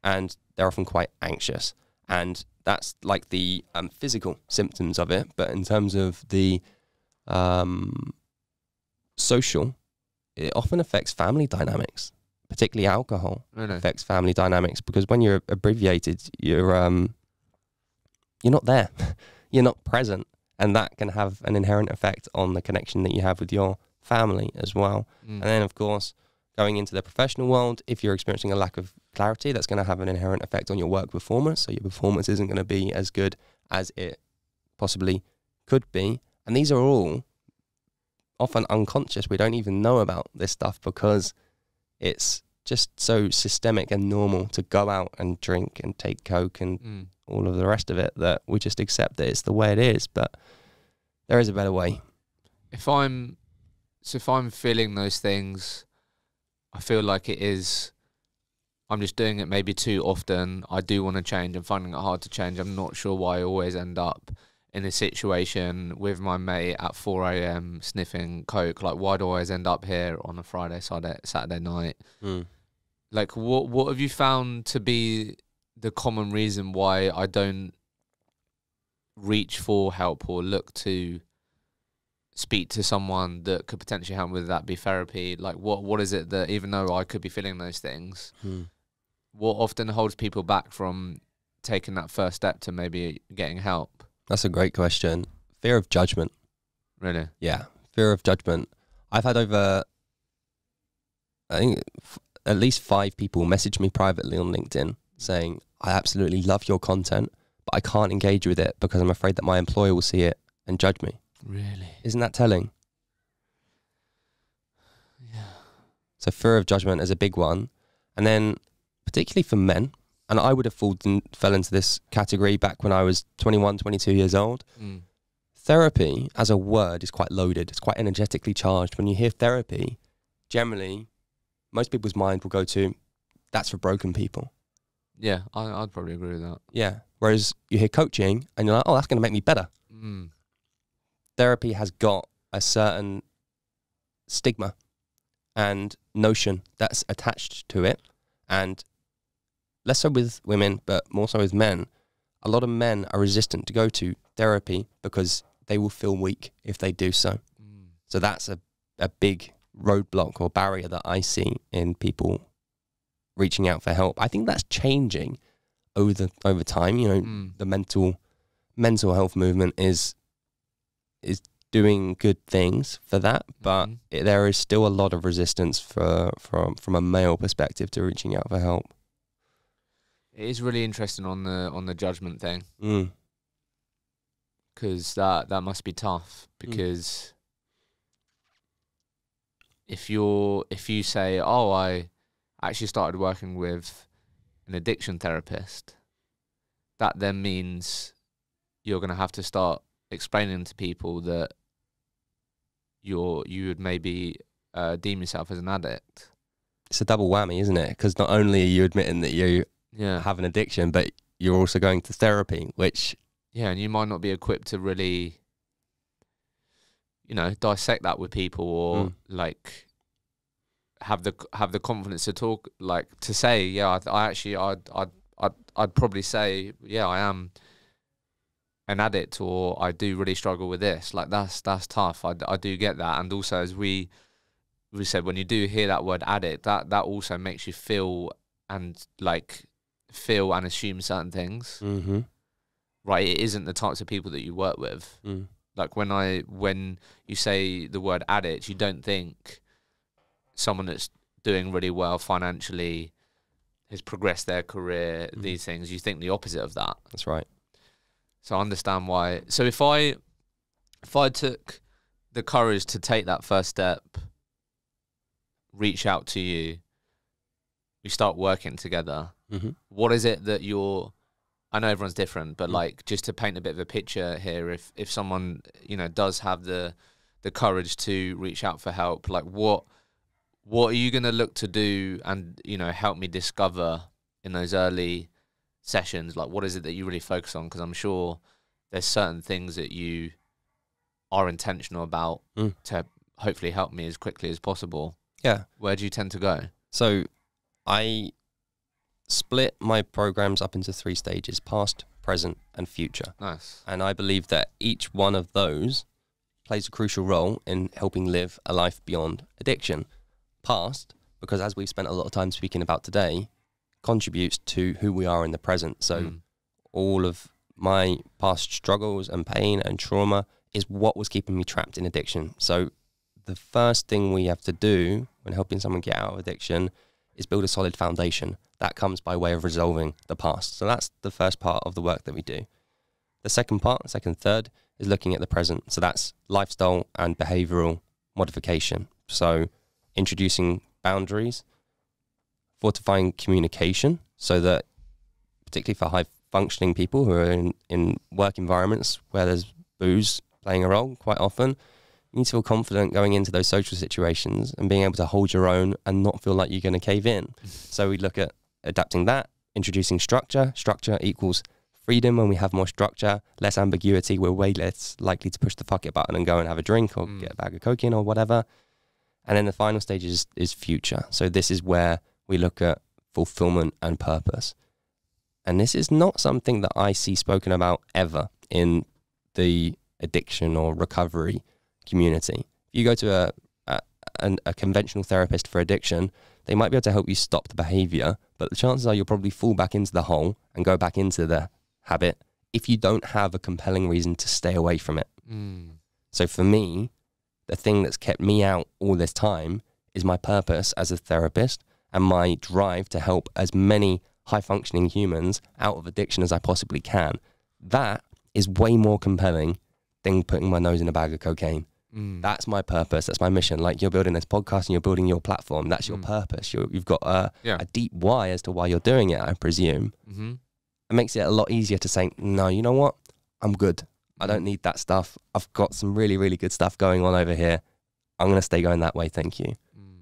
S1: and they're often quite anxious. And that's like the physical symptoms of it. But in terms of the social, it often affects family dynamics, particularly alcohol affects family dynamics, because when you're abbreviated, you're not there, you're not present, and that can have an inherent effect on the connection that you have with your family as well. And then, of course, going into the professional world, if you're experiencing a lack of clarity, that's going to have an inherent effect on your work performance. So your performance isn't going to be as good as it possibly could be. And these are all often unconscious. We don't even know about this stuff because it's just so systemic and normal to go out and drink and take coke and all of the rest of it, that we just accept that it's the way it is. But there is a better way.
S2: If I'm feeling those things, I feel like I'm just doing it maybe too often. I do want to change. I'm finding it hard to change. I'm not sure why I always end up in a situation with my mate at 4 a.m. sniffing coke. Like, why do I always end up here on a Friday, Saturday night? Like, what have you found to be the common reason why I don't reach for help or look to speak to someone that could potentially help with that, be therapy? Like, what is it that, even though I could be feeling those things, what often holds people back from taking that first step to maybe getting help?
S1: That's a great question. Fear of judgment.
S2: Really?
S1: Yeah, fear of judgment. I've had over, I think, at least 5 people message me privately on LinkedIn saying, I absolutely love your content, but I can't engage with it because I'm afraid that my employer will see it and judge me.
S2: Really?
S1: Isn't that telling?
S2: Yeah.
S1: So fear of judgment is a big one. And then particularly for men, and I would have fell into this category back when I was 21, 22 years old. Therapy as a word is quite loaded. It's quite energetically charged. When you hear therapy, generally, most people's mind will go to, that's for broken people.
S2: Yeah, I'd probably agree with that.
S1: Yeah. Whereas you hear coaching and you're like, oh, that's going to make me better. Therapy has got a certain stigma and notion that's attached to it. And less so with women, but more so with men. A lot of men are resistant to go to therapy because they will feel weak if they do so. So that's a big roadblock or barrier that I see in people reaching out for help. I think that's changing over time. You know, the mental health movement is doing good things for that, but there is still a lot of resistance from a male perspective to reaching out for help.
S2: It is really interesting on the judgment thing, because that must be tough. Because if you say, oh, I actually started working with an addiction therapist, that then means you're going to have to start explaining to people that you would maybe deem yourself as an addict.
S1: It's a double whammy, isn't it? Because not only are you admitting that you have an addiction, but you're also going to therapy, which...
S2: Yeah, and you might not be equipped to really, dissect that with people, or like have the confidence to talk, like to say, I'd probably say, yeah, I am an addict, or I do really struggle with this. Like that's tough. I do get that. And also, as we said, when you do hear that word addict, that also makes you feel and assume certain things. Right? It isn't the types of people that you work with. Like when you say the word addict, you don't think someone that's doing really well financially, has progressed their career, these things. You think the opposite of that.
S1: That's right.
S2: So I understand why. So if I took the courage to take that first step, reach out to you, we start working together, What is it that you're... I know everyone's different, but like just to paint a bit of a picture here, if someone, you know, does have the courage to reach out for help, like what are you going to look to do and, you know, help me discover in those early sessions? Like what is it that you really focus on? Because I'm sure there's certain things that you are intentional about to hopefully help me as quickly as possible.
S1: Yeah.
S2: Where do you tend to go?
S1: So I split my programs up into 3 stages: past, present, and future.
S2: Nice.
S1: And I believe that each one of those plays a crucial role in helping live a life beyond addiction. Past, because as we've spent a lot of time speaking about today, contributes to who we are in the present. So all of my past struggles and pain and trauma is what was keeping me trapped in addiction. So the first thing we have to do when helping someone get out of addiction is build a solid foundation. That comes by way of resolving the past. So that's the first part of the work that we do. The second part, second, third, is looking at the present. So that's lifestyle and behavioral modification. So introducing boundaries, fortifying communication, so that particularly for high functioning people who are in work environments where there's booze playing a role quite often, you need to feel confident going into those social situations and being able to hold your own and not feel like you're going to cave in. So we look at adapting that, introducing structure. Structure equals freedom. When we have more structure, less ambiguity, we're way less likely to push the fuck it button and go and have a drink or get a bag of cocaine or whatever. And then the final stage is future. So this is where we look at fulfillment and purpose. And this is not something that I see spoken about ever in the addiction or recovery community. If you go to a conventional therapist for addiction, they might be able to help you stop the behavior, but the chances are you'll probably fall back into the hole and go back into the habit if you don't have a compelling reason to stay away from it. So for me, the thing that's kept me out all this time is my purpose as a therapist and my drive to help as many high-functioning humans out of addiction as I possibly can. That is way more compelling than putting my nose in a bag of cocaine. That's my purpose. That's my mission. Like, you're building this podcast and you're building your platform. That's your purpose. You've got a deep why as to why you're doing it, I presume. It makes it a lot easier to say, no, you know what? I'm good. I don't need that stuff. I've got some really, really good stuff going on over here. I'm going to stay going that way. Thank you.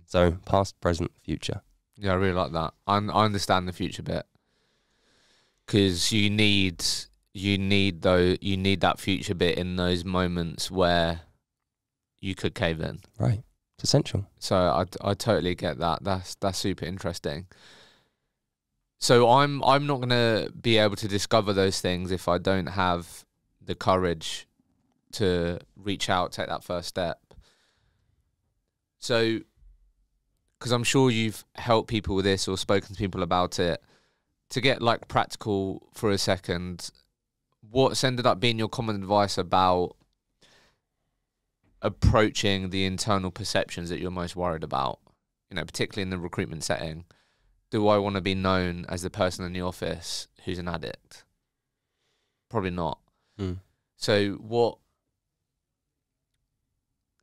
S1: So past, present, future.
S2: Yeah, I really like that. I understand the future bit, because you need that future bit in those moments where you could cave in.
S1: Right. It's essential.
S2: So I totally get that. That's super interesting. So I'm not gonna be able to discover those things if I don't have the courage to reach out, take that first step. So, because I'm sure you've helped people with this or spoken to people about it, to get like practical for a second, what's ended up being your common advice about approaching the internal perceptions that you're most worried about? You know, particularly in the recruitment setting. Do I want to be known as the person in the office who's an addict? Probably not. So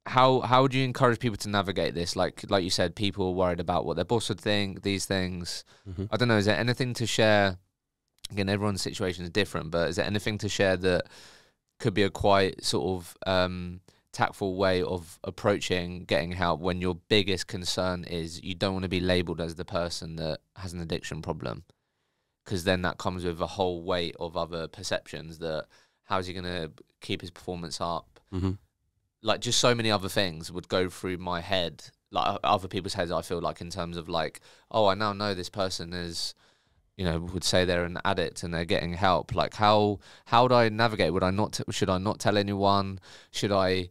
S2: how would you encourage people to navigate this? Like you said, people are worried about what their boss would think, these things. I don't know, is there anything to share? Again, everyone's situation is different, but is there anything to share that could be a quite sort of tactful way of approaching getting help when your biggest concern is you don't want to be labelled as the person that has an addiction problem? Because then that comes with a whole weight of other perceptions that how's he going to keep his performance up? Like, just so many other things would go through my head, like other people's heads, I feel like, in terms of like, oh, I now know this person is, you know, would say they're an addict and they're getting help. Like, how would I navigate? Should I not tell anyone? Should I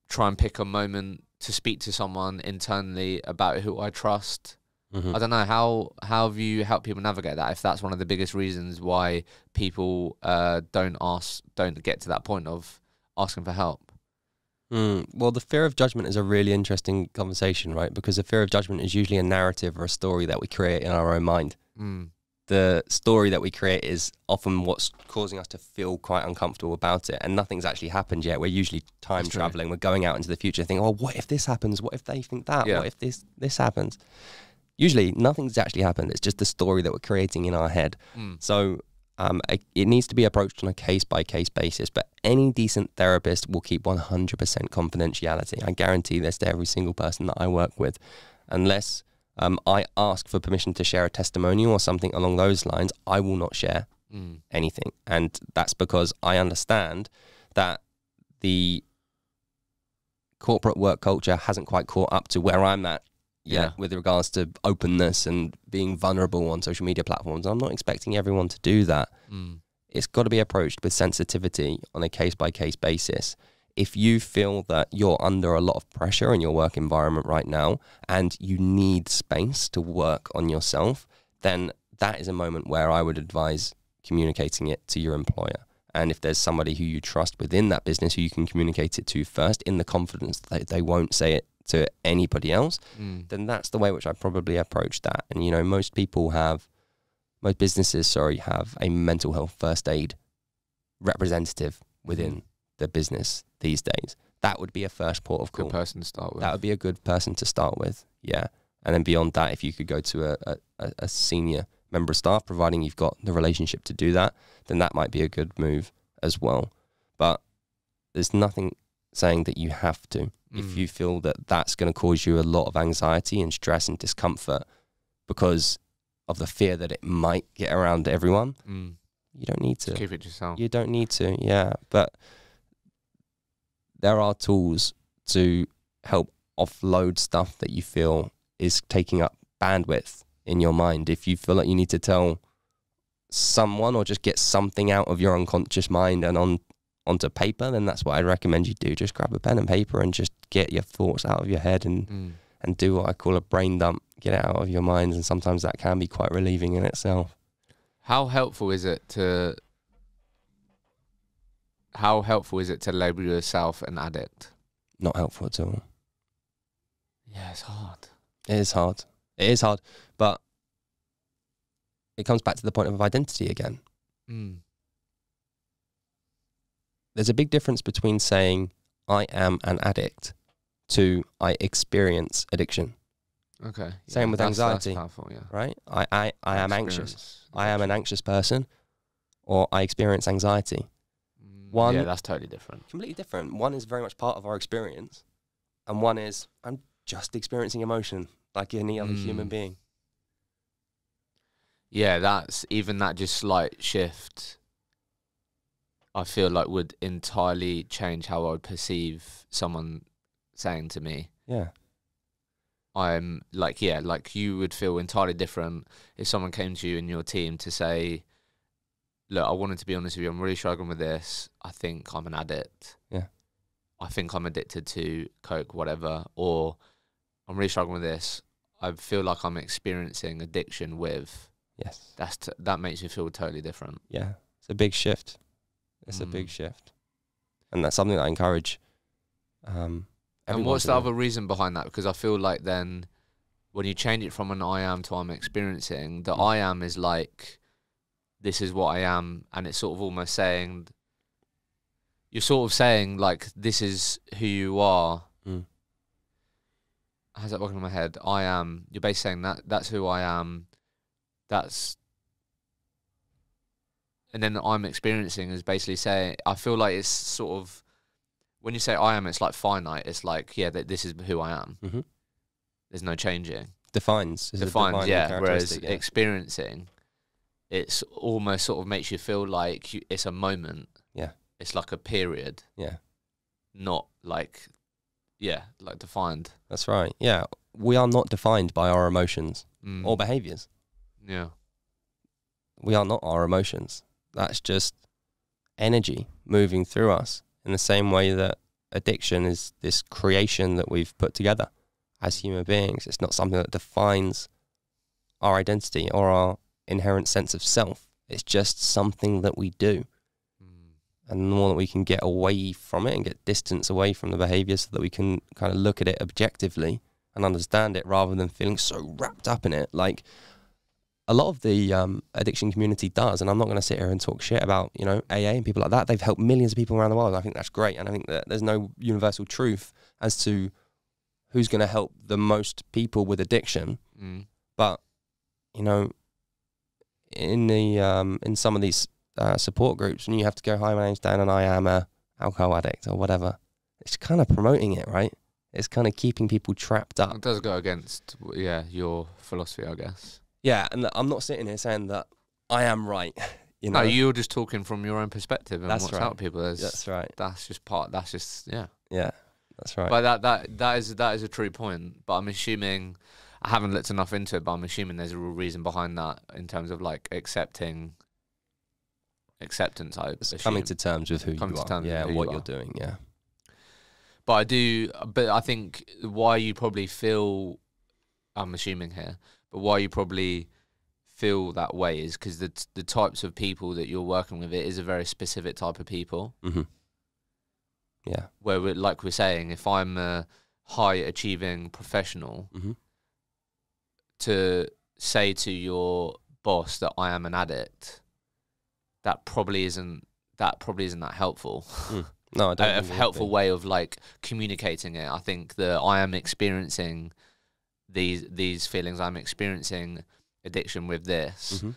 S2: try and pick a moment to speak to someone internally about who I trust? I don't know. How have you helped people navigate that, if that's one of the biggest reasons why people don't get to that point of asking for help?
S1: Well, the fear of judgment is a really interesting conversation, right? Because the fear of judgment is usually a narrative or a story that we create in our own mind. The story that we create is often what's causing us to feel quite uncomfortable about it, and nothing's actually happened yet. We're usually time traveling. We're going out into the future thinking, oh, what if this happens? What if they think that? What if this happens? Usually nothing's actually happened. It's just the story that we're creating in our head. So it needs to be approached on a case-by-case basis, but any decent therapist will keep 100% confidentiality. I guarantee this to every single person that I work with. Unless I ask for permission to share a testimonial or something along those lines, I will not share anything. And that's because I understand that the corporate work culture hasn't quite caught up to where I'm at yet with regards to openness and being vulnerable on social media platforms. I'm not expecting everyone to do that. It's got to be approached with sensitivity on a case-by-case basis. If you feel that you're under a lot of pressure in your work environment right now and you need space to work on yourself, then that is a moment where I would advise communicating it to your employer. And if there's somebody who you trust within that business who you can communicate it to first, in the confidence that they won't say it to anybody else, then that's the way which I probably approach that. And, you know, most businesses have a mental health first aid representative within the business these days. That would be a first port of call.
S2: Good person to start with.
S1: That would be a good person to start with, yeah. And then beyond that, if you could go to a senior member of staff, providing you've got the relationship to do that, then that might be a good move as well. But there's nothing saying that you have to. If you feel that that's going to cause you a lot of anxiety and stress and discomfort because of the fear that it might get around to everyone, you don't need to.
S2: Just keep it to yourself.
S1: You don't need to, yeah. But there are tools to help offload stuff that you feel is taking up bandwidth in your mind. If you feel like you need to tell someone or just get something out of your unconscious mind and onto paper, then that's what I'd recommend you do. Just grab a pen and paper and just get your thoughts out of your head and do what I call a brain dump. Get it out of your mind, and sometimes that can be quite relieving in itself.
S2: How helpful is it to label yourself an addict?
S1: Not helpful at all.
S2: Yeah, it's hard.
S1: It is hard. It is hard, but it comes back to the point of identity again. There's a big difference between saying I am an addict to I experience addiction.
S2: Okay.
S1: Same with anxiety,
S2: that's powerful, yeah.
S1: right? I am anxious. I am an anxious person, or I experience anxiety.
S2: Yeah, that's totally different.
S1: Completely different. One is very much part of our experience, and one is I'm just experiencing emotion like any other human being.
S2: Yeah, that just slight shift, I feel like would entirely change how I would perceive someone saying to me,
S1: yeah,
S2: I'm like, like you would feel entirely different if someone came to you in your team to say, look, I wanted to be honest with you, I'm really struggling with this. I think I'm an addict.
S1: Yeah.
S2: I think I'm addicted to Coke, whatever, or I'm really struggling with this. I feel like I'm experiencing addiction with.
S1: Yes.
S2: That makes me feel totally different.
S1: Yeah. It's a big shift. It's a big shift. And that's something that I encourage.
S2: And what's the other reason behind that? Because I feel like then when you change it from an I am to I'm experiencing, the I am is like, this is what I am. And it's sort of almost saying, you're sort of saying like, this is who you are. How's that working in my head? I am. You're basically saying that's who I am. And then I'm experiencing is basically saying, I feel like it's sort of, when you say I am, it's like finite. It's like, yeah, this is who I am. There's no changing.
S1: Defines,
S2: yeah. Whereas experiencing, it's almost sort of makes you feel like it's a moment.
S1: Yeah.
S2: It's like a period.
S1: Yeah.
S2: Not like, like defined.
S1: That's right. Yeah. We are not defined by our emotions or behaviors.
S2: Yeah.
S1: We are not our emotions. That's just energy moving through us in the same way that addiction is this creation that we've put together as human beings. It's not something that defines our identity or our inherent sense of self. It's just something that we do. And the more that we can get away from it and get distance away from the behavior so that we can kind of look at it objectively and understand it rather than feeling so wrapped up in it. Like a lot of the addiction community does, and I'm not going to sit here and talk shit about, AA and people like that. They've helped millions of people around the world. I think that's great. And I think that there's no universal truth as to who's going to help the most people with addiction. But, you know, in the in some of these support groups, when you have to go, hi, my name's Dan and I am a alcohol addict or whatever, it's kind of promoting it, right? It's kind of keeping people trapped up.
S2: It does go against, your philosophy, I guess.
S1: Yeah, and I'm not sitting here saying that I am right. You know,
S2: No, you're just talking from your own perspective and
S1: That's
S2: what's
S1: right.
S2: out people.
S1: That's right.
S2: Yeah.
S1: That's right.
S2: But that is a true point. But I'm assuming, I haven't looked enough into it, but I'm assuming there's a real reason behind that in terms of like acceptance.
S1: Coming to terms with who you are. Yeah, what you're doing. Yeah.
S2: But I think why you probably feel, I'm assuming here, but why you probably feel that way is because the types of people that you're working with, it is a very specific type of people.
S1: Mm-hmm. Yeah.
S2: Where like we're saying, if I'm a high achieving professional,
S1: Mm-hmm.
S2: to say to your boss that I am an addict, that probably isn't that helpful.
S1: No, I don't.
S2: A helpful way of like communicating it. I think that I am experiencing these feelings. I'm experiencing addiction with this.
S1: Mm-hmm.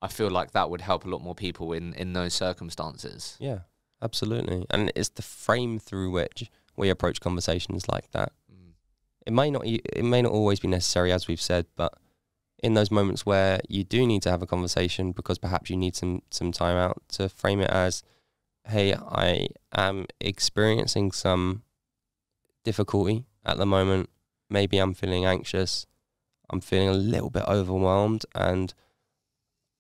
S2: I feel like that would help a lot more people in those circumstances.
S1: Yeah, absolutely. And it's the frame through which we approach conversations like that. It may not always be necessary, as we've said, but in those moments where you do need to have a conversation because perhaps you need some time out, to frame it as, hey, I am experiencing some difficulty at the moment. Maybe I'm feeling anxious. I'm feeling a little bit overwhelmed, and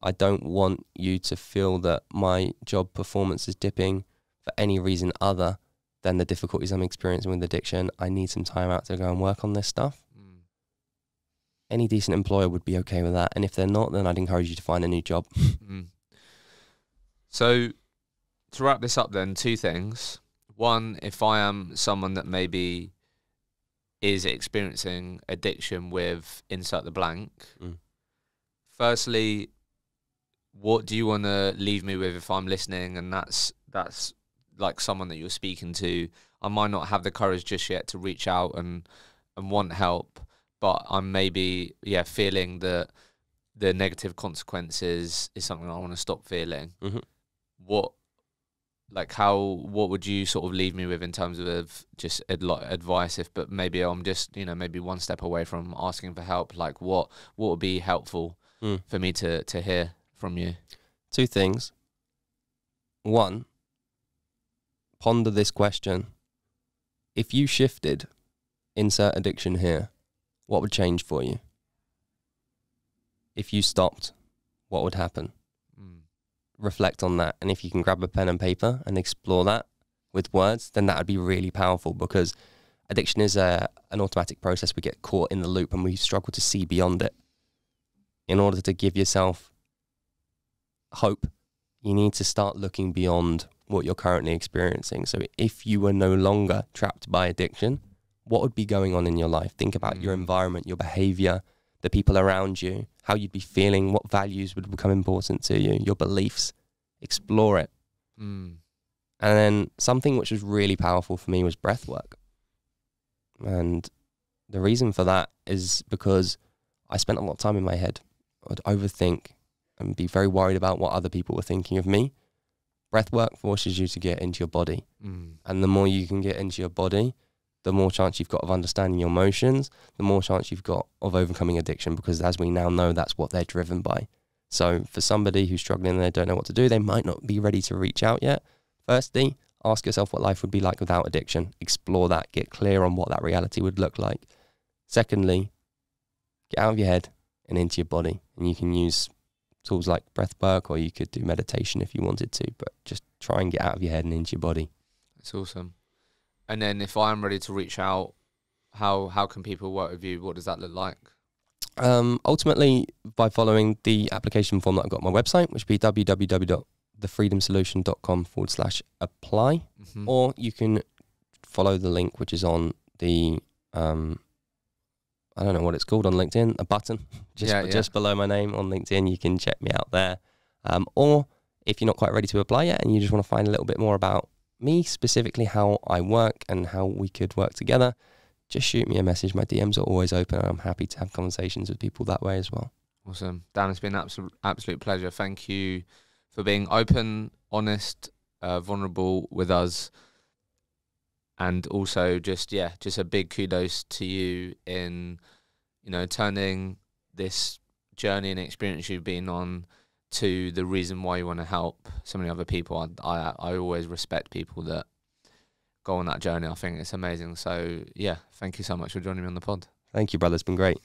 S1: I don't want you to feel that my job performance is dipping for any reason other than the difficulties I'm experiencing with addiction. I need some time out to go and work on this stuff. Any decent employer would be okay with that. And if they're not, then I'd encourage you to find a new job.
S2: So to wrap this up then, two things. One, if I am someone that maybe is experiencing addiction with insert the blank, firstly, what do you want to leave me with if I'm listening and that's like someone that you're speaking to? I might not have the courage just yet to reach out and want help, but I'm maybe feeling that the negative consequences is something I want to stop feeling.
S1: Mm-hmm.
S2: What would you sort of leave me with in terms of just advice? But maybe I'm just maybe one step away from asking for help. Like what would be helpful for me to hear from you?
S1: Two things. One, ponder this question. If you shifted, insert addiction here, what would change for you? If you stopped, what would happen? Reflect on that. And if you can grab a pen and paper and explore that with words, then that would be really powerful, because addiction is an automatic process. We get caught in the loop and we struggle to see beyond it. In order to give yourself hope, you need to start looking beyond what you're currently experiencing. So if you were no longer trapped by addiction, what would be going on in your life? Think about your environment, your behavior, the people around you, how you'd be feeling, what values would become important to you, your beliefs. Explore it. And then something which was really powerful for me was breath work. And the reason for that is because I spent a lot of time in my head. I'd overthink and be very worried about what other people were thinking of me. Breath work forces you to get into your body. And the more you can get into your body, the more chance you've got of understanding your emotions, the more chance you've got of overcoming addiction, because as we now know, that's what they're driven by. So for somebody who's struggling and they don't know what to do, they might not be ready to reach out yet. Firstly, ask yourself what life would be like without addiction. Explore that. Get clear on what that reality would look like. Secondly, get out of your head and into your body. And you can use tools like breath work, or you could do meditation if you wanted to, but just try and get out of your head and into your body.
S2: That's awesome. And then if I'm ready to reach out, how can people work with you? What does that look like?
S1: Ultimately, by following the application form that I've got on my website, which would be www.thefreedomsolution.com/apply, or you can follow the link which is on the, I don't know what it's called on LinkedIn, a button just below my name on LinkedIn. You can check me out there. Or if you're not quite ready to apply yet and you just want to find a little bit more about me, specifically how I work and how we could work together, just shoot me a message. My DMs are always open, and I'm happy to have conversations with people that way as well.
S2: Awesome. Dan, it's been an absolute pleasure. Thank you for being open, honest, vulnerable with us. And also just a big kudos to you in, turning this journey and experience you've been on to the reason why you want to help so many other people. I always respect people that go on that journey. I think it's amazing. So, thank you so much for joining me on the pod.
S1: Thank you, brother. It's been great.